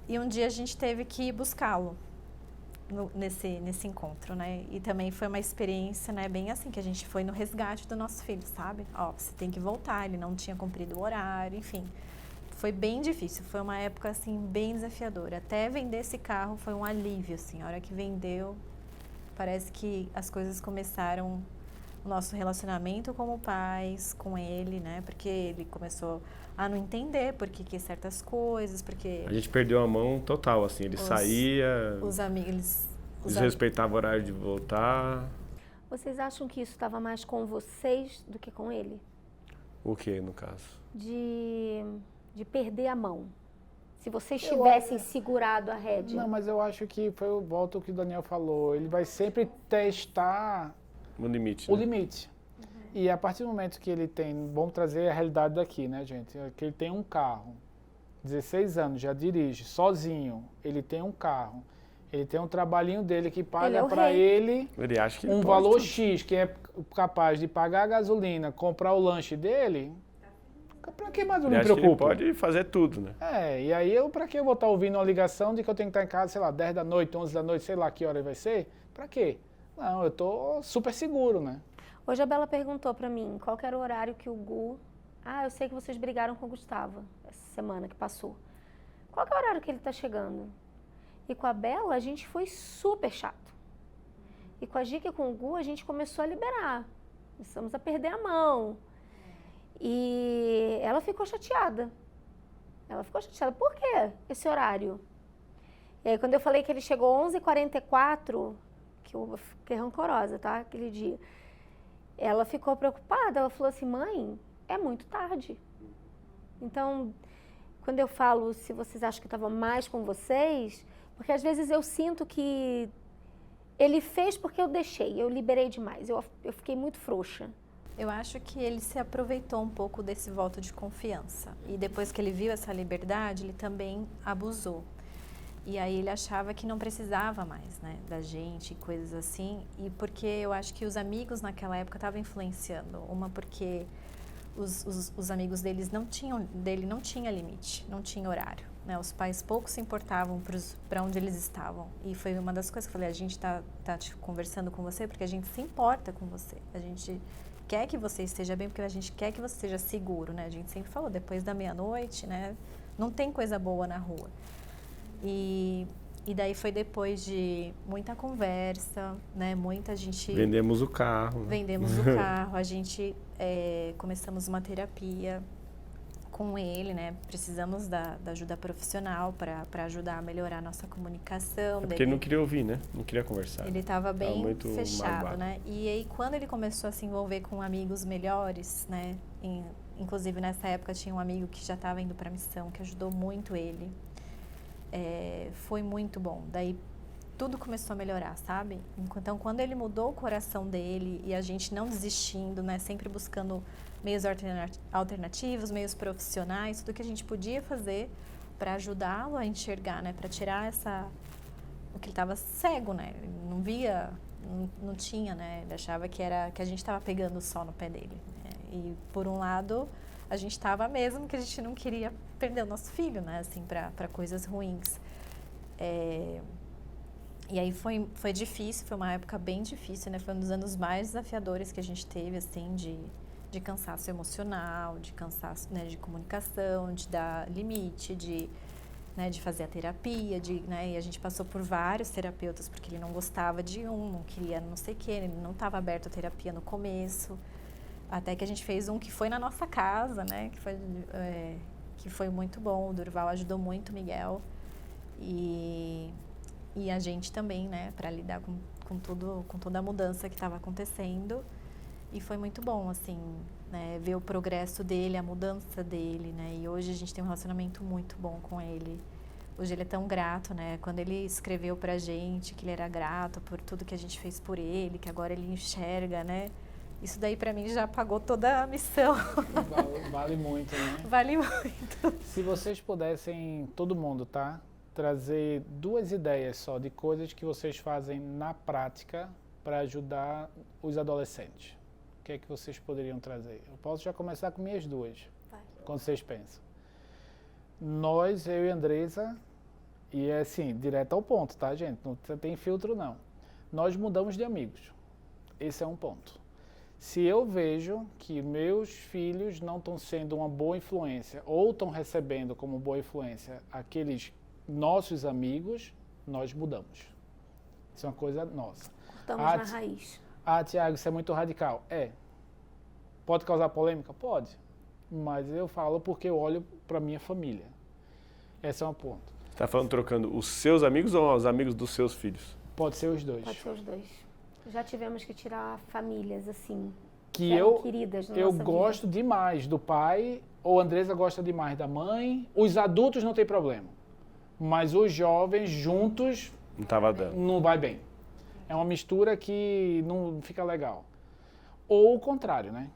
um dia a gente teve que buscá-lo nesse encontro, né? E também foi uma experiência, né? Bem assim, que a gente foi no resgate do nosso filho, sabe? Ó, você tem que voltar, ele não tinha cumprido o horário, enfim. Foi bem difícil, foi uma época, assim, bem desafiadora. Até vender esse carro foi um alívio, assim. A hora que vendeu, parece que as coisas começaram... O nosso relacionamento como pais com ele, né? Porque ele começou a não entender por que certas coisas, porque... A gente perdeu a mão total, assim. Ele saía... Os amigos... Desrespeitava o horário de voltar. Vocês acham que isso estava mais com vocês do que com ele? O que, no caso? De perder a mão. Se vocês tivessem segurado a rédea. Não, mas eu acho que volta o que o Daniel falou. Ele vai sempre testar No limite. o né? limite. E a partir do momento que ele tem, vamos trazer a realidade daqui, né, gente? Que ele tem um carro, 16 anos, já dirige, sozinho, ele tem um carro, ele tem um trabalhinho dele que Ele paga é o para rei. ele Ele acha que ele um pode valor tudo. X, que é capaz de pagar a gasolina, comprar o lanche dele, para que mais eu Ele me acha que ele preocupo? pode fazer tudo, né? E aí para que eu vou estar ouvindo uma ligação de que eu tenho que estar em casa, sei lá, 10 da noite, 11 da noite, sei lá que hora vai ser? Para quê? Não, eu tô super seguro, né? Hoje a Bela perguntou pra mim qual que era o horário que o Gu... eu sei que vocês brigaram com o Gustavo essa semana que passou. Qual que é o horário que ele tá chegando? E com a Bela a gente foi super chato. E com a Gica e com o Gu a gente começou a liberar. Começamos a perder a mão. E ela ficou chateada. Por quê esse horário? E aí quando eu falei que ele chegou 11h44, que eu fiquei rancorosa, tá? Aquele dia. Ela ficou preocupada, ela falou assim, mãe, é muito tarde. Então, quando eu falo se vocês acham que estava mais com vocês, porque às vezes eu sinto que ele fez porque eu deixei, eu liberei demais, eu fiquei muito frouxa. Eu acho que ele se aproveitou um pouco desse voto de confiança. E depois que ele viu essa liberdade, ele também abusou. E aí ele achava que não precisava mais, né, da gente, coisas assim. E porque eu acho que os amigos naquela época estavam influenciando. Uma porque os amigos dele não tinha limite, não tinha horário. Né? Os pais pouco se importavam para onde eles estavam. E foi uma das coisas que eu falei, a gente tá conversando com você porque a gente se importa com você. A gente quer que você esteja bem porque a gente quer que você esteja seguro, né? A gente sempre falou, depois da meia-noite, né, não tem coisa boa na rua. E daí foi depois de muita conversa, né? Muita gente... Vendemos o carro. Vendemos o carro, a gente começamos uma terapia com ele, né? Precisamos da ajuda profissional para ajudar a melhorar a nossa comunicação. Porque ele não queria ouvir, né? Não queria conversar. Ele estava bem muito fechado, magoado. né? E aí quando ele começou a se envolver com amigos melhores, né? Inclusive nessa época tinha um amigo que já estava indo para a missão, que ajudou muito ele. Foi muito bom. Daí tudo começou a melhorar, sabe? Então, quando ele mudou o coração dele e a gente não desistindo, né? Sempre buscando meios alternativos, meios profissionais, tudo que a gente podia fazer para ajudá-lo a enxergar, né? Para tirar o que ele estava cego, né? Ele não via, não tinha, né? Ele achava que a gente estava pegando só no pé dele. Né? E por um lado a gente estava mesmo que a gente não queria perder o nosso filho, né, assim, para coisas ruins. E aí foi difícil, foi uma época bem difícil, né, foi um dos anos mais desafiadores que a gente teve, assim, de cansaço emocional, de cansaço, né, de comunicação, de dar limite, de fazer a terapia, né, e a gente passou por vários terapeutas, porque ele não gostava de não queria não sei o que, ele não estava aberto à terapia no começo. Até que a gente fez um que foi na nossa casa, né? Que foi muito bom. O Durval ajudou muito o Miguel. E a gente também, né? Para lidar com toda a mudança que estava acontecendo. E foi muito bom, assim, né? Ver o progresso dele, a mudança dele, né? E hoje a gente tem um relacionamento muito bom com ele. Hoje ele é tão grato, né? Quando ele escreveu pra gente que ele era grato por tudo que a gente fez por ele, que agora ele enxerga, né? Isso daí pra mim já pagou toda a missão. Vale muito, né? Vale muito. Se vocês pudessem, todo mundo, tá? Trazer 2 ideias só de coisas que vocês fazem na prática para ajudar os adolescentes. O que é que vocês poderiam trazer? Eu posso já começar com minhas 2. Vai. Quando vocês pensam. Nós, eu e a Andresa, e é assim, direto ao ponto, tá, gente? Não tem filtro, não. Nós mudamos de amigos. Esse é um ponto. Se eu vejo que meus filhos não estão sendo uma boa influência ou estão recebendo como boa influência aqueles nossos amigos, nós mudamos. Isso é uma coisa nossa. Cortamos na raiz. Tiago, isso é muito radical. Pode causar polêmica? Pode. Mas eu falo porque eu olho para minha família. Esse é um ponto. Tá falando trocando os seus amigos ou os amigos dos seus filhos? Pode ser os 2. Pode ser os 2. Já tivemos que tirar famílias, assim, Que eram queridas na eu nossa gosto demais do pai, ou a Andresa gosta demais da mãe. Os adultos não tem problema, mas os jovens juntos Não estava dando. não vai bem. É uma mistura que não fica legal. Ou o contrário, né?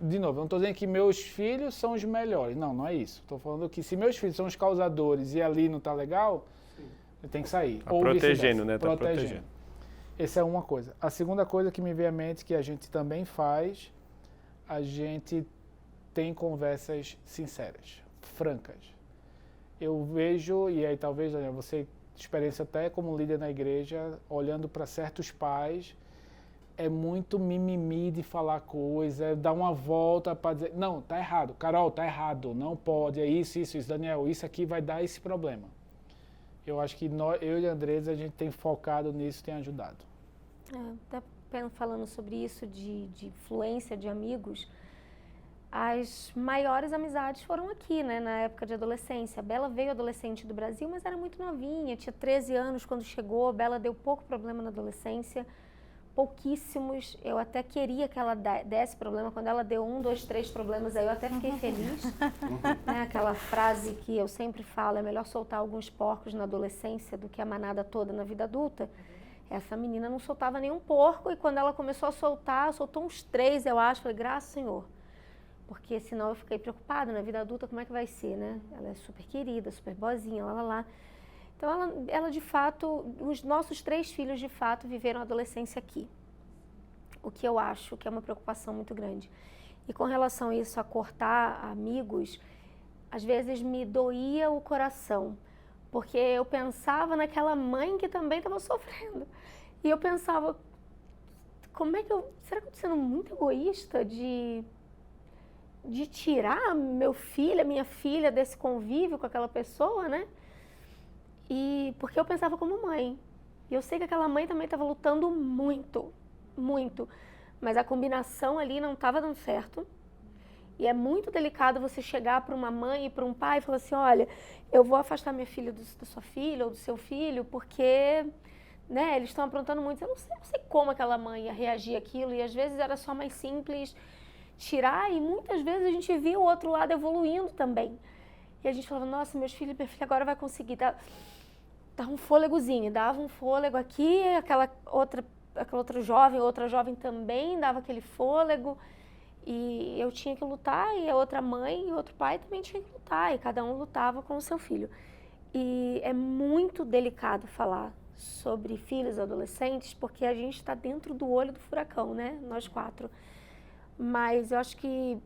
De novo, eu não estou dizendo que meus filhos são os melhores. Não, não é isso. Estou falando que se meus filhos são os causadores e ali não está legal, tem que sair. Tá Ou protegendo, vice-versa. né? Tá protegendo. Essa é uma coisa. A segunda coisa que me vem à mente, que a gente também faz, a gente tem conversas sinceras, francas. Eu vejo, e aí talvez, Daniel, você, experiência até como líder na igreja, olhando para certos pais, é muito mimimi de falar coisa, é dar uma volta para dizer, não, tá errado, Carol, tá errado, não pode, é isso, Daniel, isso aqui vai dar esse problema. Eu acho que eu e a Andresa, a gente tem focado nisso, tem ajudado. Até falando sobre isso, de influência de amigos, as maiores amizades foram aqui, né, na época de adolescência. A Bela veio adolescente do Brasil, mas era muito novinha, tinha 13 anos quando chegou. A Bela deu pouco problema na adolescência, pouquíssimos. Eu até queria que ela desse problema. Quando ela deu 1, 2, 3 problemas, aí eu até fiquei feliz. Né, aquela frase que eu sempre falo, é melhor soltar alguns porcos na adolescência do que a manada toda na vida adulta. Essa menina não soltava nenhum porco e quando ela começou a soltar, soltou uns 3, eu acho. Falei, graças ao Senhor. Porque senão eu fiquei preocupada na vida adulta, como é que vai ser, né? Ela é super querida, super boazinha, lá. Então ela de fato, os nossos 3 filhos de fato viveram a adolescência aqui. O que eu acho que é uma preocupação muito grande. E com relação a isso, a cortar amigos, às vezes me doía o coração. Porque eu pensava naquela mãe que também estava sofrendo. E eu pensava, será que eu estou sendo muito egoísta de tirar minha filha desse convívio com aquela pessoa, né? E porque eu pensava como mãe. E eu sei que aquela mãe também estava lutando muito, muito. Mas a combinação ali não estava dando certo. E é muito delicado você chegar para uma mãe e para um pai e falar assim, olha, eu vou afastar minha filha da sua filha ou do seu filho porque, né, eles estão aprontando muito. Eu não sei como aquela mãe ia reagir àquilo e às vezes era só mais simples tirar e muitas vezes a gente via o outro lado evoluindo também. E a gente falava, nossa, minha filha agora vai conseguir dar um fôlegozinho, dava um fôlego aqui, aquela outra outra jovem também dava aquele fôlego. E eu tinha que lutar, e a outra mãe e outro pai também tinham que lutar, e cada um lutava com o seu filho. E é muito delicado falar sobre filhos adolescentes, porque a gente está dentro do olho do furacão, né? Nós 4. Mas eu acho que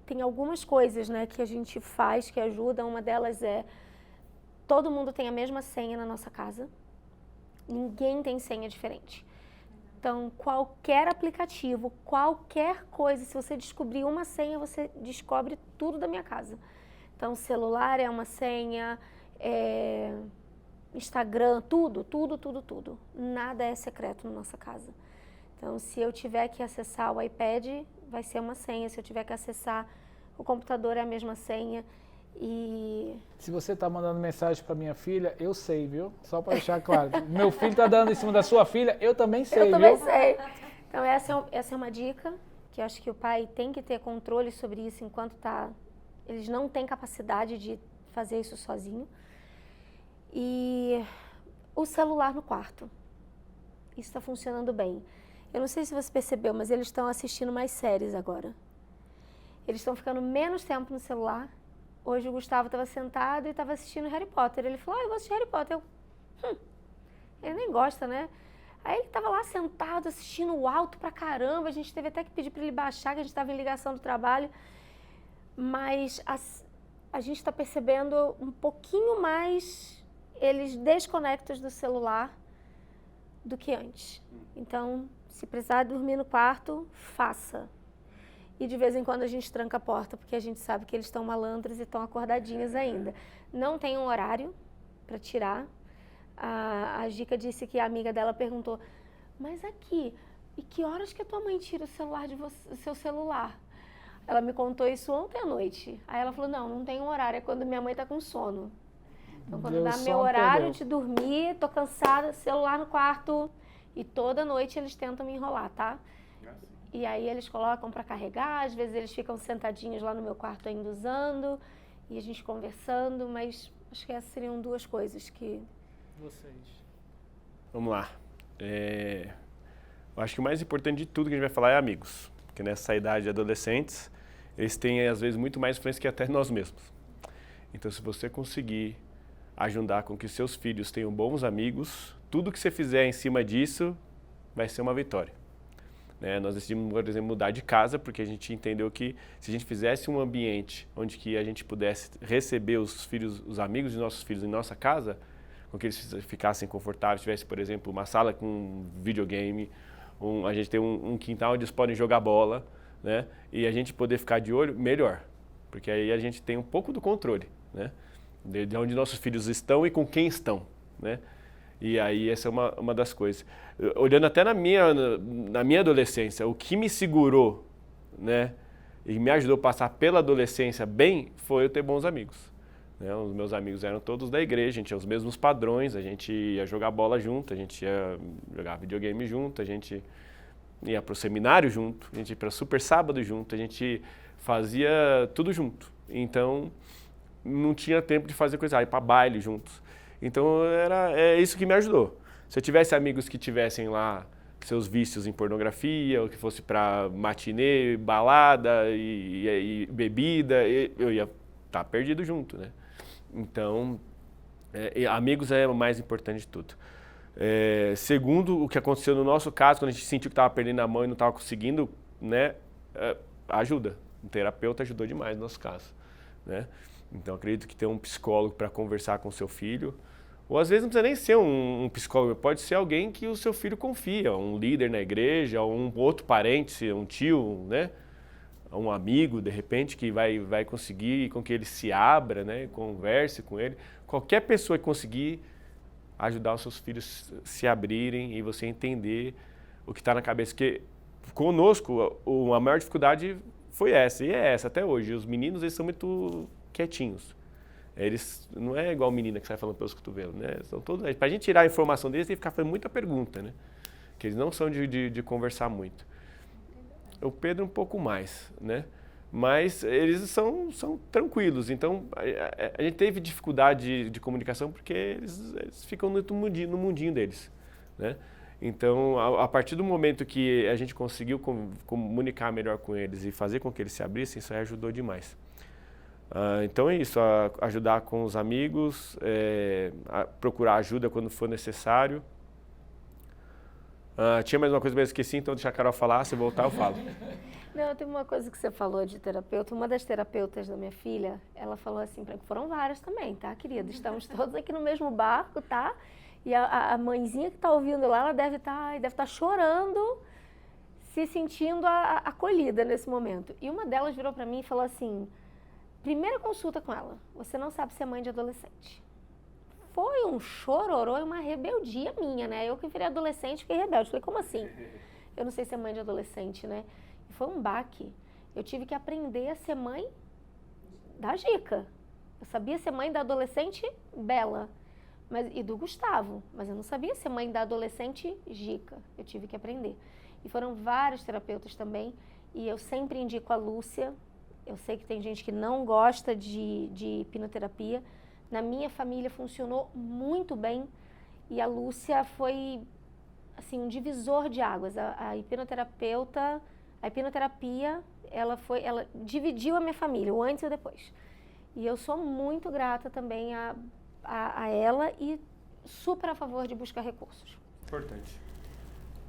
tem algumas coisas, né, que a gente faz que ajudam. Uma delas é, todo mundo tem a mesma senha na nossa casa, ninguém tem senha diferente. Então, qualquer aplicativo, qualquer coisa, se você descobrir uma senha, você descobre tudo da minha casa. Então, celular é uma senha, Instagram, tudo. Nada é secreto na nossa casa. Então, se eu tiver que acessar o iPad, vai ser uma senha. Se eu tiver que acessar o computador, é a mesma senha. E se você está mandando mensagem para minha filha, eu sei, viu? Só para deixar claro. Meu filho está dando em cima da sua filha, eu também sei, eu também viu? sei. Então essa é uma dica, que eu acho que o pai tem que ter controle sobre isso enquanto eles não têm capacidade de fazer isso sozinho. E o celular no quarto. Isso está funcionando bem. Eu não sei se você percebeu, mas eles estão assistindo mais séries agora. Eles estão ficando menos tempo no celular. Hoje o Gustavo estava sentado e estava assistindo Harry Potter. Ele falou, eu vou assistir Harry Potter. Ele nem gosta, né? Aí ele estava lá sentado, assistindo alto pra caramba. A gente teve até que pedir para ele baixar, que a gente estava em ligação do trabalho. Mas a gente está percebendo um pouquinho mais eles desconectos do celular do que antes. Então, se precisar dormir no quarto, faça. E de vez em quando a gente tranca a porta, porque a gente sabe que eles estão malandros e estão acordadinhos ainda. Não tem um horário para tirar. A Gica disse que a amiga dela perguntou, mas aqui, e que horas que a tua mãe tira o seu celular? Ela me contou isso ontem à noite. Aí ela falou, não tem um horário, é quando minha mãe está com sono. Então quando dá meu horário de dormir, tô cansada, celular no quarto E toda noite eles tentam me enrolar, tá? E aí eles colocam para carregar, às vezes eles ficam sentadinhos lá no meu quarto ainda usando, e a gente conversando, mas acho que essas seriam 2 coisas que... Vocês. Vamos lá. Eu acho que o mais importante de tudo que a gente vai falar é amigos. Porque nessa idade de adolescentes, eles têm, às vezes, muito mais influência que até nós mesmos. Então, se você conseguir ajudar com que seus filhos tenham bons amigos, tudo que você fizer em cima disso vai ser uma vitória. Né? Nós decidimos, por exemplo, mudar de casa, porque a gente entendeu que se a gente fizesse um ambiente onde que a gente pudesse receber os amigos de nossos filhos em nossa casa, com que eles ficassem confortáveis, tivesse, por exemplo, uma sala com videogame, a gente tem um quintal onde eles podem jogar bola, né? E a gente poder ficar de olho, melhor. Porque aí a gente tem um pouco do controle, né? De onde nossos filhos estão e com quem estão, né? E aí essa é uma das coisas. Olhando até na minha adolescência, o que me segurou, né? E me ajudou a passar pela adolescência bem, foi eu ter bons amigos. Né? Os meus amigos eram todos da igreja, a gente tinha os mesmos padrões, a gente ia jogar bola junto, a gente ia jogar videogame junto, a gente ia para o seminário junto, a gente ia para o Super Sábado junto, a gente fazia tudo junto. Então, não tinha tempo de fazer coisa, ir para baile juntos. Então, é isso que me ajudou. Se eu tivesse amigos que tivessem lá seus vícios em pornografia, ou que fosse para matinê, balada e bebida, eu ia estar perdido junto, né? Então, amigos é o mais importante de tudo. Segundo, o que aconteceu no nosso caso, quando a gente sentiu que estava perdendo a mão e não estava conseguindo, né, ajuda. O terapeuta ajudou demais no nosso caso, né? Então, acredito que ter um psicólogo para conversar com o seu filho, ou às vezes não precisa nem ser um psicólogo, pode ser alguém que o seu filho confia, um líder na igreja, ou um outro parente, um tio, né? Um amigo, de repente, que vai conseguir com que ele se abra, né? Converse com ele. Qualquer pessoa que conseguir ajudar os seus filhos a se abrirem e você entender o que está na cabeça. Porque conosco, a maior dificuldade foi essa, e é essa até hoje. Os meninos, eles são muito quietinhos. Eles não é igual menina que sai falando pelos cotovelos, né? São todos, pra gente tirar a informação deles, tem que ficar fazendo muita pergunta, né? Que eles não são de conversar muito. O Pedro um pouco mais, né? Mas eles são tranquilos. Então, a gente teve dificuldade de comunicação porque eles ficam no mundinho deles, né? Então, a partir do momento que a gente conseguiu comunicar melhor com eles e fazer com que eles se abrissem, isso aí ajudou demais. Então é isso, ajudar com os amigos, procurar ajuda quando for necessário. Tinha mais uma coisa que eu esqueci, então deixa a Carol falar, se voltar eu falo. Não, tem uma coisa que você falou de terapeuta. Uma das terapeutas da minha filha, ela falou assim pra mim, foram várias também, tá, querida? Estamos todos aqui no mesmo barco, tá? E a mãezinha que tá ouvindo lá, ela deve estar chorando, se sentindo acolhida nesse momento. E uma delas virou pra mim e falou assim, primeira consulta com ela, você não sabe ser mãe de adolescente. Foi um chororô e uma rebeldia minha, né? Eu que virei adolescente, fiquei rebelde. Falei, como assim? Eu não sei ser mãe de adolescente, né? E foi um baque. Eu tive que aprender a ser mãe da Gica. Eu sabia ser mãe da adolescente Bela e do Gustavo, mas eu não sabia ser mãe da adolescente Gica. Eu tive que aprender. E foram vários terapeutas também, e eu sempre indico a Lúcia. Eu sei que tem gente que não gosta de hipnoterapia. Na minha família funcionou muito bem e a Lúcia foi assim, um divisor de águas. A hipnoterapia, ela dividiu a minha família, o antes e o depois. E eu sou muito grata também a ela e super a favor de buscar recursos. Importante.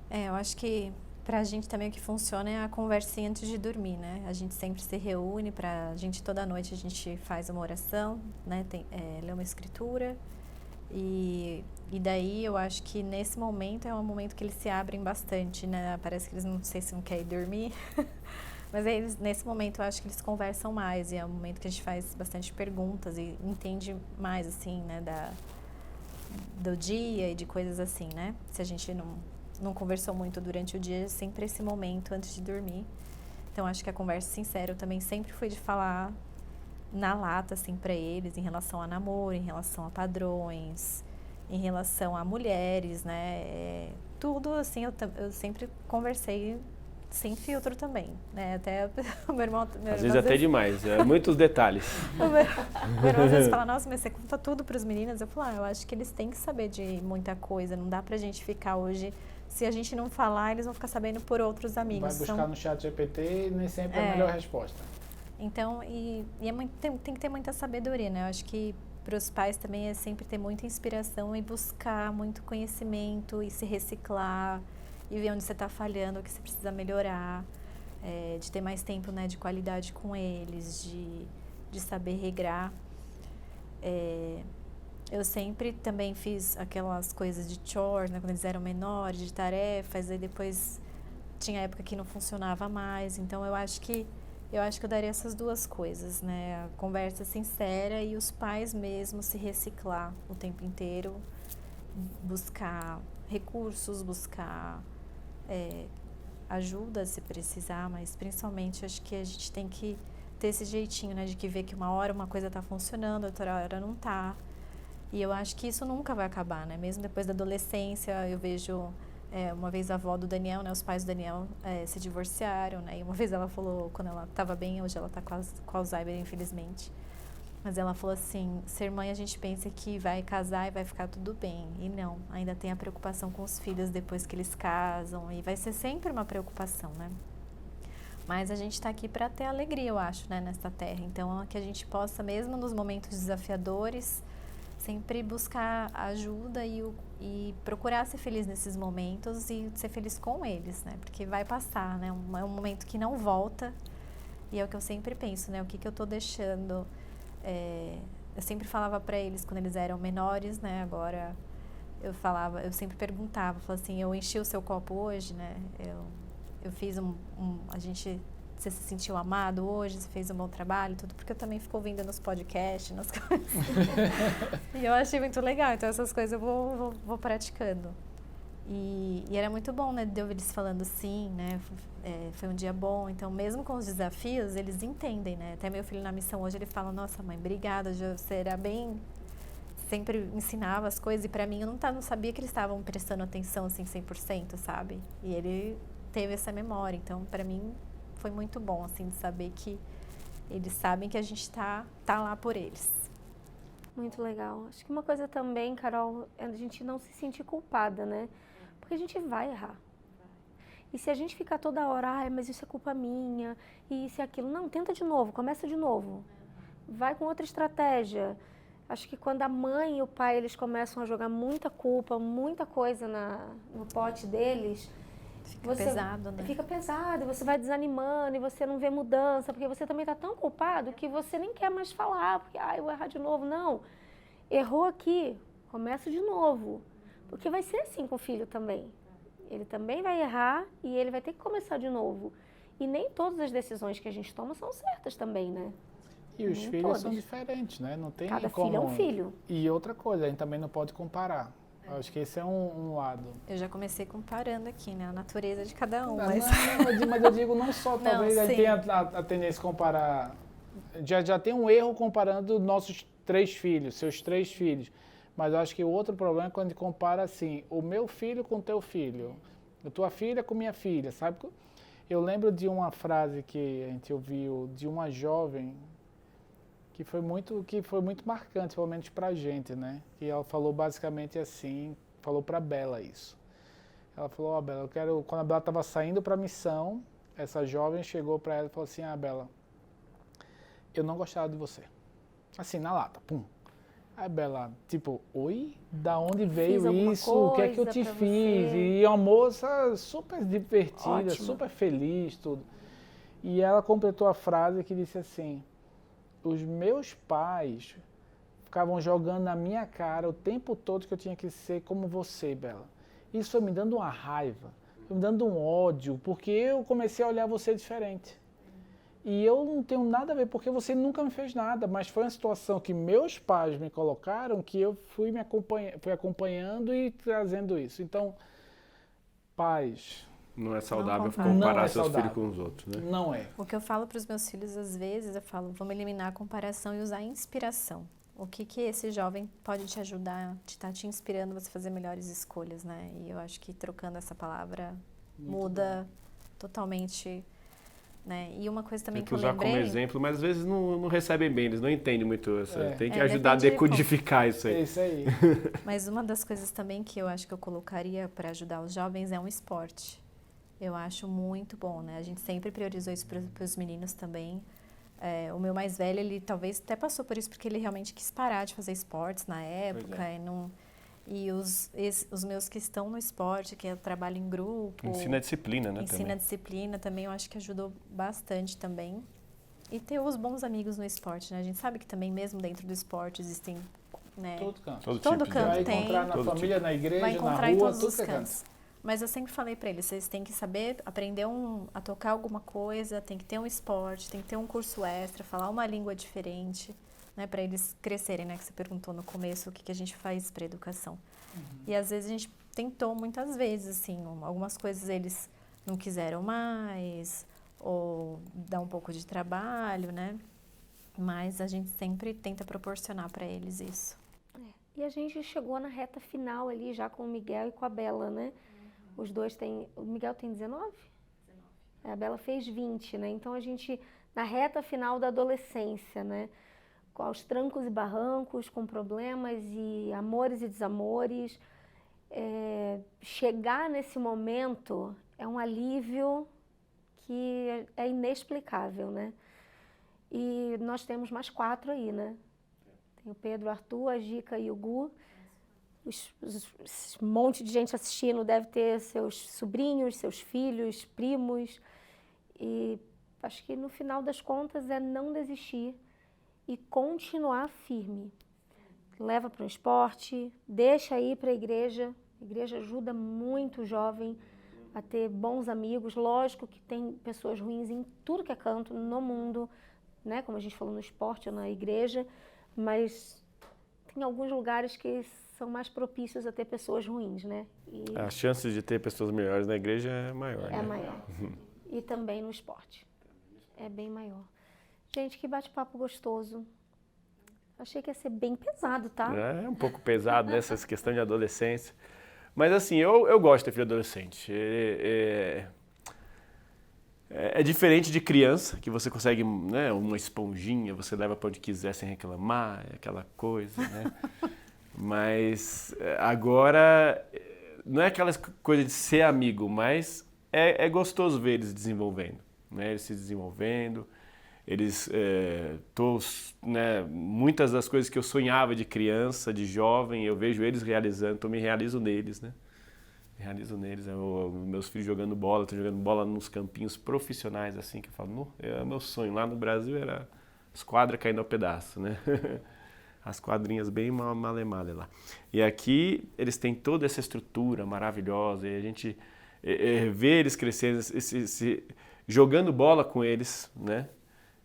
Eu acho que pra gente também o que funciona é a conversinha antes de dormir, né? A gente sempre se reúne toda noite a gente faz uma oração, né? Lê uma escritura e daí eu acho que nesse momento é um momento que eles se abrem bastante, né? Parece que eles não sei se não querem dormir, mas nesse momento eu acho que eles conversam mais e é um momento que a gente faz bastante perguntas e entende mais, assim, né? Do dia e de coisas assim, né? Se a gente não conversou muito durante o dia, sempre esse momento antes de dormir. Então, acho que a conversa sincera eu também sempre fui de falar na lata, assim, pra eles, em relação a namoro, em relação a padrões, em relação a mulheres, né? tudo, assim, eu sempre conversei sem filtro também, né? Até o meu irmão... Às vezes até demais, muitos detalhes. O meu irmão às vezes fala, nossa, mas você conta tudo para os meninos? Eu falo, eu acho que eles têm que saber de muita coisa, não dá pra gente ficar hoje... Se a gente não falar, eles vão ficar sabendo por outros amigos. Vai buscar no chat GPT e nem sempre é a melhor resposta. Então, tem que ter muita sabedoria, né? Eu acho que para os pais também é sempre ter muita inspiração e buscar muito conhecimento e se reciclar e ver onde você está falhando, o que você precisa melhorar, de ter mais tempo, né, de qualidade com eles, de saber regrar. Eu sempre também fiz aquelas coisas de chores, né, quando eles eram menores, de tarefas, aí depois tinha época que não funcionava mais, então eu acho que eu daria essas duas coisas, né, a conversa sincera e os pais mesmo se reciclar o tempo inteiro, buscar recursos, buscar ajuda se precisar, mas principalmente acho que a gente tem que ter esse jeitinho, né, de que ver que uma hora uma coisa está funcionando, outra hora não está. E eu acho que isso nunca vai acabar, né? Mesmo depois da adolescência, eu vejo uma vez a avó do Daniel, né? Os pais do Daniel se divorciaram, né? E uma vez ela falou, quando ela estava bem, hoje ela está com Alzheimer, infelizmente. Mas ela falou assim, ser mãe a gente pensa que vai casar e vai ficar tudo bem. E não, ainda tem a preocupação com os filhos depois que eles casam. E vai ser sempre uma preocupação, né? Mas a gente está aqui para ter alegria, eu acho, né? Nesta terra. Então, que a gente possa, mesmo nos momentos desafiadores, sempre buscar ajuda e procurar ser feliz nesses momentos e ser feliz com eles, né? Porque vai passar, né? É um momento que não volta e é o que eu sempre penso, né? O que eu tô deixando... eu sempre falava para eles quando eles eram menores, né? Agora eu sempre perguntava, falava assim, eu enchi o seu copo hoje, né? Eu fiz você se sentiu amado hoje, você fez um bom trabalho, tudo, porque eu também fico ouvindo nos podcasts, nas coisas. E eu achei muito legal, então essas coisas eu vou praticando. E era muito bom, né, de ouvir eles falando sim, né, foi um dia bom, então mesmo com os desafios, eles entendem, né, até meu filho na missão hoje, ele fala, nossa mãe, obrigada, você era bem, sempre ensinava as coisas, e pra mim eu não sabia que eles estavam prestando atenção, assim, 100%, sabe, e ele teve essa memória, então pra mim foi muito bom, assim, de saber que eles sabem que a gente tá lá por eles. Muito legal. Acho que uma coisa também, Carol, é a gente não se sentir culpada, né? Porque a gente vai errar. E se a gente ficar toda hora, mas isso é culpa minha, e isso é aquilo. Não, tenta de novo, começa de novo. Vai com outra estratégia. Acho que quando a mãe e o pai, eles começam a jogar muita culpa, muita coisa no pote deles... Fica pesado, né? Fica pesado, e você vai desanimando, e você não vê mudança, porque você também está tão culpado que você nem quer mais falar, porque, eu vou errar de novo. Não, errou aqui, começa de novo. Porque vai ser assim com o filho também. Ele também vai errar e ele vai ter que começar de novo. E nem todas as decisões que a gente toma são certas também, né? E os filhos são diferentes, né? Não tem Cada como... filho é um filho. E outra coisa, a gente também não pode comparar. Acho que esse é um lado. Eu já comecei comparando aqui, né? A natureza de cada um. Mas eu digo não só, talvez a gente tenha a tendência a comparar. Já tem um erro comparando nossos 3 filhos, seus 3 filhos. Mas eu acho que o outro problema é quando a gente compara assim, o meu filho com o teu filho, a tua filha com minha filha, sabe? Eu lembro de uma frase que a gente ouviu de uma jovem que foi muito marcante, pelo menos pra gente, né? E ela falou basicamente assim, falou pra Bela isso. Ela falou, Bela, quando a Bela estava saindo pra missão, essa jovem chegou pra ela e falou assim, Bela, eu não gostava de você. Assim, na lata, pum. Aí Bela, tipo, oi? Da onde veio isso? O que é que eu te fiz? E uma moça super divertida, ótima, super feliz, tudo. E ela completou a frase que disse assim, os meus pais ficavam jogando na minha cara o tempo todo que eu tinha que ser como você, Bela. Isso foi me dando uma raiva, foi me dando um ódio, porque eu comecei a olhar você diferente. E eu não tenho nada a ver, porque você nunca me fez nada, mas foi uma situação que meus pais me colocaram, que eu fui acompanhando e trazendo isso. Então, pais... Não é saudável comparar seus filhos com os outros, né? Não é. O que eu falo para os meus filhos, às vezes, eu falo, vamos eliminar a comparação e usar a inspiração. o que esse jovem pode te ajudar, tá te inspirando a você fazer melhores escolhas, né? E eu acho que trocando essa palavra muda totalmente, né? E uma coisa também Tem que eu usar lembrei... como exemplo, mas às vezes não recebem bem, eles não entendem muito. Tem que É, ajudar a depende de decodificar isso É aí. isso aí. Mas uma das coisas também que eu acho que eu colocaria para ajudar os jovens é um esporte. Eu acho muito bom, né? A gente sempre priorizou isso para os meninos também. O meu mais velho, ele talvez até passou por isso porque ele realmente quis parar de fazer esportes na época. E os meus que estão no esporte, que é o trabalho em grupo... Ensina a disciplina, né? Ensina a disciplina também, eu acho que ajudou bastante também. E ter os bons amigos no esporte, né? A gente sabe que também mesmo dentro do esporte existem... Né? Todo canto. Todo tipo canto Vai tem. encontrar na Todo família, tipo. na igreja, Vai na encontrar em rua, todos tudo os que é cantos. canto. Mas eu sempre falei pra eles, vocês têm que saber aprender a tocar alguma coisa, tem que ter um esporte, tem que ter um curso extra, falar uma língua diferente, né, para eles crescerem, né, que você perguntou no começo o que a gente faz para educação. E às vezes a gente tentou muitas vezes, assim, algumas coisas eles não quiseram mais, ou dá um pouco de trabalho, né, mas a gente sempre tenta proporcionar para eles isso. E a gente chegou na reta final ali já com o Miguel e com a Bela, né? Os dois têm... O Miguel tem 19? A Bela fez 20, né? Então a gente, na reta final da adolescência, né? Com aos trancos e barrancos, com problemas e amores e desamores. Chegar nesse momento é um alívio que é inexplicável, né? E nós temos mais 4 aí, né? Tem o Pedro, o Arthur, a Gica e o Gu. Esse monte de gente assistindo deve ter seus sobrinhos, seus filhos, primos. E acho que no final das contas é não desistir e continuar firme. Leva para o esporte, deixa ir para a igreja. A igreja ajuda muito o jovem a ter bons amigos. Lógico que tem pessoas ruins em tudo que é canto no mundo, né? Como a gente falou no esporte ou na igreja. Mas tem alguns lugares que são mais propícios a ter pessoas ruins, né? E A chance de ter pessoas melhores na igreja é maior, né? é maior. E também no esporte. É bem maior. Gente, que bate-papo gostoso. Achei que ia ser bem pesado, tá? É um pouco pesado nessa questão de adolescência. Mas assim, eu gosto de ter filho adolescente. É diferente de criança, que você consegue, né, uma esponjinha, você leva para onde quiser sem reclamar, aquela coisa, né? Mas agora, não é aquela coisa de ser amigo, mas é gostoso ver eles desenvolvendo, né? Eles se desenvolvendo, né, muitas das coisas que eu sonhava de criança, de jovem, eu vejo eles realizando, então me realizo neles, né? Meus filhos jogando bola, tô jogando bola nos campinhos profissionais, assim, que eu falo, meu sonho lá no Brasil era as quadras caindo ao pedaço, né? As quadrinhas bem male-male lá. E aqui eles têm toda essa estrutura maravilhosa, e a gente vê eles crescendo, jogando bola com eles, né?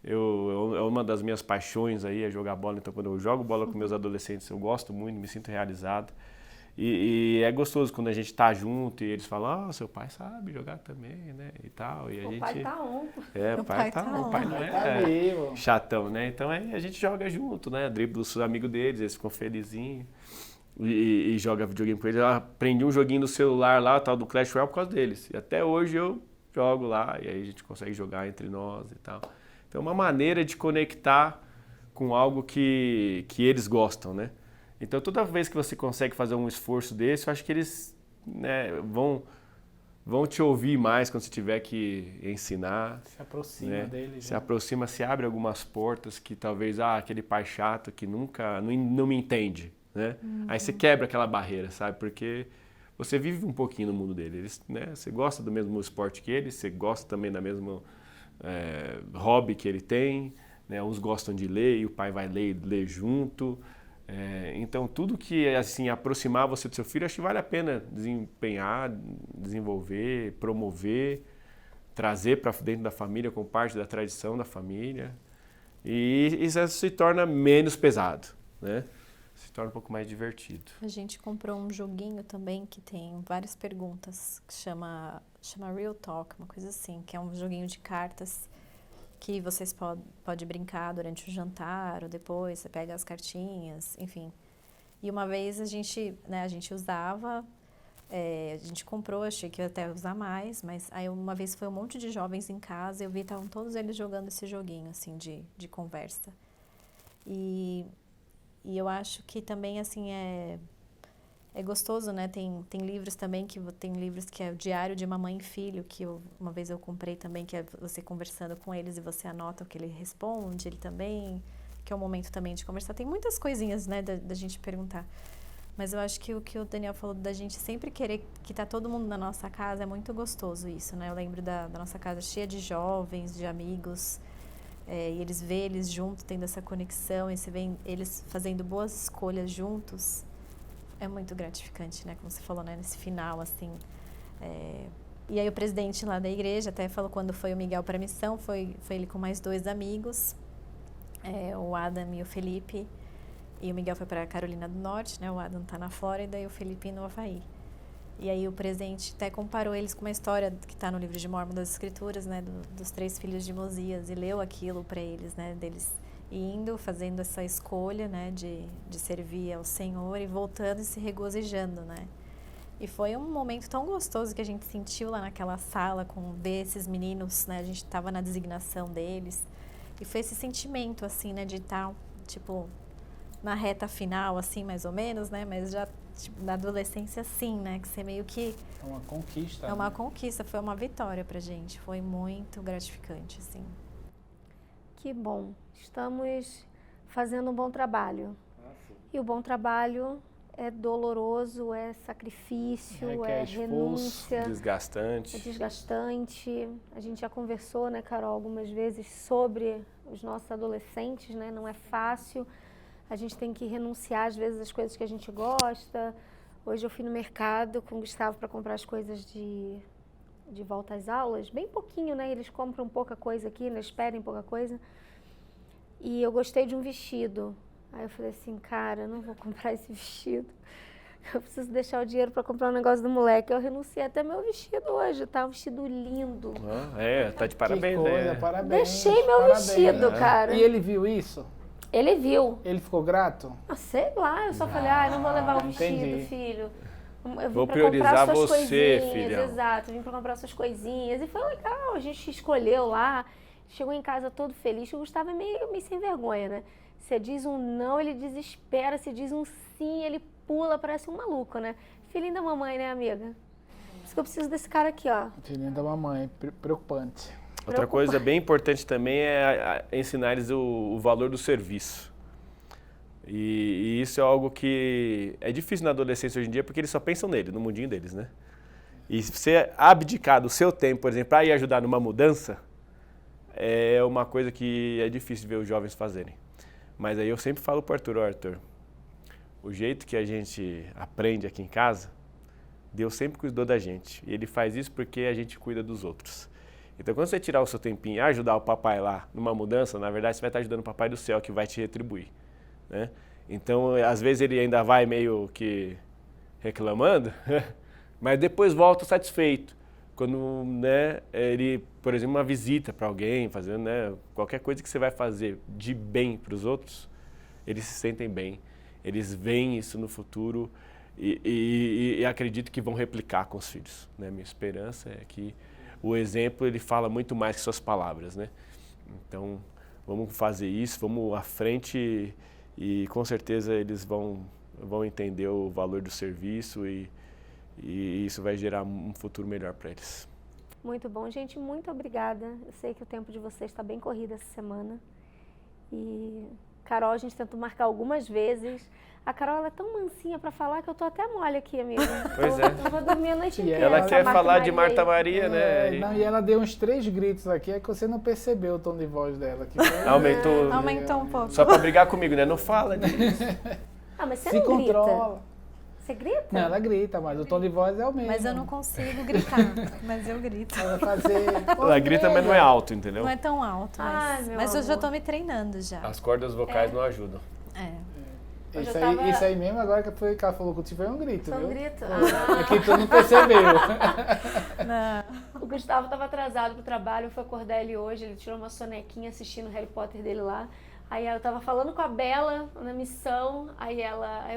É uma das minhas paixões aí, é jogar bola, então quando eu jogo bola com meus adolescentes, eu gosto muito, me sinto realizado. E é gostoso quando a gente está junto e eles falam, seu pai sabe jogar também, né, e tal. E O pai tá on. o pai tá on. O pai não é chatão, né? Então a gente joga junto, né? Dribla os amigos deles, eles ficam felizinhos e joga videogame com eles. Eu aprendi um joguinho no celular lá, o tal do Clash Royale, por causa deles. E até hoje eu jogo lá e aí a gente consegue jogar entre nós e tal. Então é uma maneira de conectar com algo que eles gostam, né? Então, toda vez que você consegue fazer um esforço desse, eu acho que eles, né, vão te ouvir mais quando você tiver que ensinar. Se aproxima, né, deles. Se aproxima, se abre algumas portas que talvez, aquele pai chato que nunca, não me entende, né? Aí você quebra aquela barreira, sabe? Porque você vive um pouquinho no mundo dele. Eles, né, você gosta do mesmo esporte que ele, você gosta também do mesmo hobby que ele tem, né? Uns gostam de ler e o pai vai ler junto. Então, tudo que assim aproximar você do seu filho, acho que vale a pena desempenhar, desenvolver, promover, trazer para dentro da família como parte da tradição da família. E isso se torna menos pesado, né? Se torna um pouco mais divertido. A gente comprou um joguinho também que tem várias perguntas, que chama Real Talk, uma coisa assim, que é um joguinho de cartas que vocês podem brincar durante o jantar ou depois, você pega as cartinhas, enfim. E uma vez a gente usava, a gente comprou, achei que ia até usar mais, mas aí uma vez foi um monte de jovens em casa e eu vi que estavam todos eles jogando esse joguinho, assim, de conversa. E eu acho que também, assim, é gostoso, né? Tem livros também, tem livros que é o Diário de uma Mãe e Filho, que uma vez eu comprei também, que é você conversando com eles e você anota o que ele responde, ele também, que é um momento também de conversar. Tem muitas coisinhas, né, da gente perguntar. Mas eu acho que o que o Daniel falou da gente sempre querer que tá todo mundo na nossa casa, é muito gostoso isso, né? Eu lembro da nossa casa cheia de jovens, de amigos, e eles vê eles juntos, tendo essa conexão, e você vê eles fazendo boas escolhas juntos, é muito gratificante, né? Como você falou, né? Nesse final, assim. E aí o presidente lá da igreja até falou, quando foi o Miguel para a missão, foi ele com mais 2 amigos, o Adam e o Felipe. E o Miguel foi para a Carolina do Norte, né? O Adam está na Flórida e o Felipe no Havaí. E aí o presidente até comparou eles com uma história que está no livro de Mórmon das Escrituras, né? Dos 3 filhos de Mosias, e leu aquilo para eles, né? Deles indo, fazendo essa escolha, né? De servir ao Senhor e voltando e se regozijando, né? E foi um momento tão gostoso que a gente sentiu lá naquela sala, com ver esses meninos, né? A gente estava na designação deles. E foi esse sentimento, assim, né? De estar, tipo, na reta final, assim, mais ou menos, né? Mas já, tipo, na adolescência, sim, né? Que você meio que... É uma conquista. É uma conquista, foi uma vitória pra gente. Foi muito gratificante, assim. Que bom. Estamos fazendo um bom trabalho. E o bom trabalho é doloroso, é sacrifício, é renúncia. Desgastante. É desgastante. A gente já conversou, né, Carol, algumas vezes sobre os nossos adolescentes, né? Não é fácil. A gente tem que renunciar, às vezes, às coisas que a gente gosta. Hoje eu fui no mercado com o Gustavo para comprar as coisas de volta às aulas. Bem pouquinho, né? Eles compram pouca coisa aqui, eles pedem pouca coisa. E eu gostei de um vestido. Aí eu falei assim, cara, eu não vou comprar esse vestido. Eu preciso deixar o dinheiro para comprar um negócio do moleque. Eu renunciei até meu vestido hoje, tá? Um vestido lindo. Tá de parabéns, que coisa, né? parabéns. Deixei meu vestido, cara. E ele viu isso? Ele viu. Ele ficou grato? Ah, sei lá, eu só falei, não vou levar o vestido, entendi. filho. Eu vim Vou pra priorizar comprar suas você, coisinhas. filhão. Exato, vim pra comprar suas coisinhas. E foi legal, a gente escolheu lá. Chegou em casa todo feliz. O Gustavo é meio sem vergonha, né? Você diz um não, ele desespera. Se diz um sim, ele pula, parece um maluco, né? Filhinho da mamãe, né, amiga? Por isso que eu preciso desse cara aqui, ó. Filhinho da mamãe, preocupante. Outra coisa bem importante também é ensinar eles o valor do serviço. E isso é algo que é difícil na adolescência hoje em dia, porque eles só pensam nele, no mundinho deles, né? E se você abdicar do seu tempo, por exemplo, para ir ajudar numa mudança, é uma coisa que é difícil ver os jovens fazerem. Mas aí eu sempre falo para o Arthur, o jeito que a gente aprende aqui em casa, Deus sempre cuidou da gente. E Ele faz isso porque a gente cuida dos outros. Então, quando você tirar o seu tempinho e ajudar o papai lá numa mudança, na verdade, você vai estar ajudando o papai do céu, que vai te retribuir, né? Então, às vezes ele ainda vai meio que reclamando, mas depois volta satisfeito. Quando, né, ele, por exemplo, uma visita para alguém, fazendo, né, qualquer coisa que você vai fazer de bem para os outros, eles se sentem bem, eles veem isso no futuro e acredito que vão replicar com os filhos, né? Minha esperança é que o exemplo, ele fala muito mais que suas palavras, né? Então, vamos fazer isso, vamos à frente e com certeza eles vão entender o valor do serviço e isso vai gerar um futuro melhor para eles. Muito bom. Gente, muito obrigada. Eu sei que o tempo de vocês está bem corrido essa semana. E, Carol, a gente tentou marcar algumas vezes. A Carol, ela é tão mansinha para falar que eu tô até mole aqui, amiga. Pois é. Eu vou dormir a noite inteira. Ela quer falar de Marta Marta Maria, né? Não, e ela deu uns 3 gritos aqui, é que você não percebeu o tom de voz dela. Que Aumentou um pouco. Só para brigar comigo, né? Não fala disso. Ah, mas você se não controla. grita? Você grita? Não, ela grita, mas o tom de voz é o mesmo. Mas eu não consigo gritar, mas eu grito. Ela vai fazer... Ela grita, mas não é alto, entendeu? Não é tão alto, mas eu já amor. tô me treinando já. As cordas vocais não ajudam. Hoje Isso, eu tava... isso aí mesmo, agora que ela falou contigo, foi um grito, Foi um viu? grito? É que tu não percebeu. Não. O Gustavo estava atrasado pro trabalho, eu fui acordar ele hoje, ele tirou uma sonequinha assistindo o Harry Potter dele lá. Aí eu tava falando com a Bela na missão, aí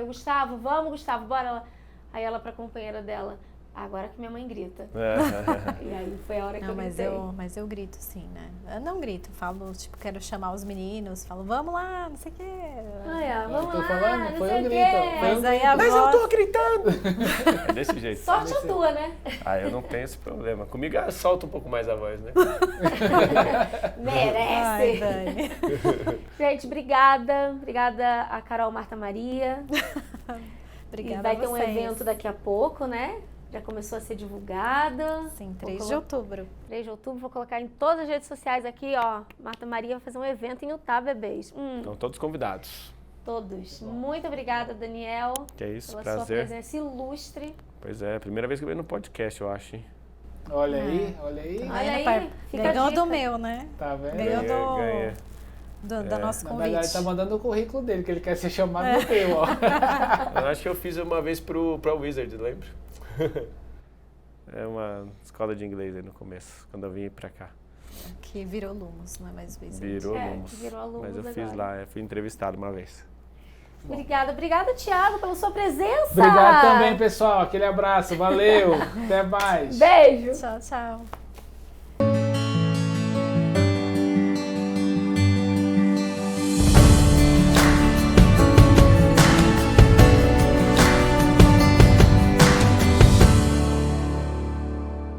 o Gustavo, vamos Gustavo, bora. Aí ela pra companheira dela, agora que minha mãe grita. E aí foi a hora que eu gritei. Mas eu grito sim, né? Eu não grito, falo, tipo, quero chamar os meninos, falo, vamos lá, não sei o quê. Vamos tô lá, falando, não foi sei um o grito. quê. Mas aí a Mas voz... eu tô gritando! É desse jeito. Sorte a tua, né? Ah, eu não tenho esse problema. Comigo solta um pouco mais a voz, né? Merece. Ai, Dani. Gente, obrigada. Obrigada a Carol Marta Maria. Obrigada E vai a ter um vocês. evento daqui a pouco, né? Já começou a ser divulgado. Sim, Vou 3 de colo- outubro. 3 de outubro, vou colocar em todas as redes sociais aqui, ó. Marta Maria vai fazer um evento em Utah, bebês. Então, todos convidados. Todos. Muito obrigada, Daniel, Que é isso, pela sua prazer. presença ilustre. Pois é, primeira vez que eu venho no podcast, eu acho, hein? Olha aí, olha aí. Olha Aí, aí, pai, fica a ganhou dica. do meu, né? Tá vendo? Ganhou Ganhei. do nosso Na convite. verdade, tá mandando o currículo dele, que ele quer ser chamado no teu, ó. Eu acho que eu fiz uma vez pra Wizard, lembra? É uma escola de inglês aí no começo, quando eu vim pra cá. Que virou Lumos, não é mais Wizard. Virou É, Lumos. virou Lumos Mas eu fiz agora. lá, fui entrevistado uma vez. Obrigada, Thiago, pela sua presença. Obrigado também, pessoal. Aquele abraço. Valeu. Até mais. Beijo. Tchau, tchau.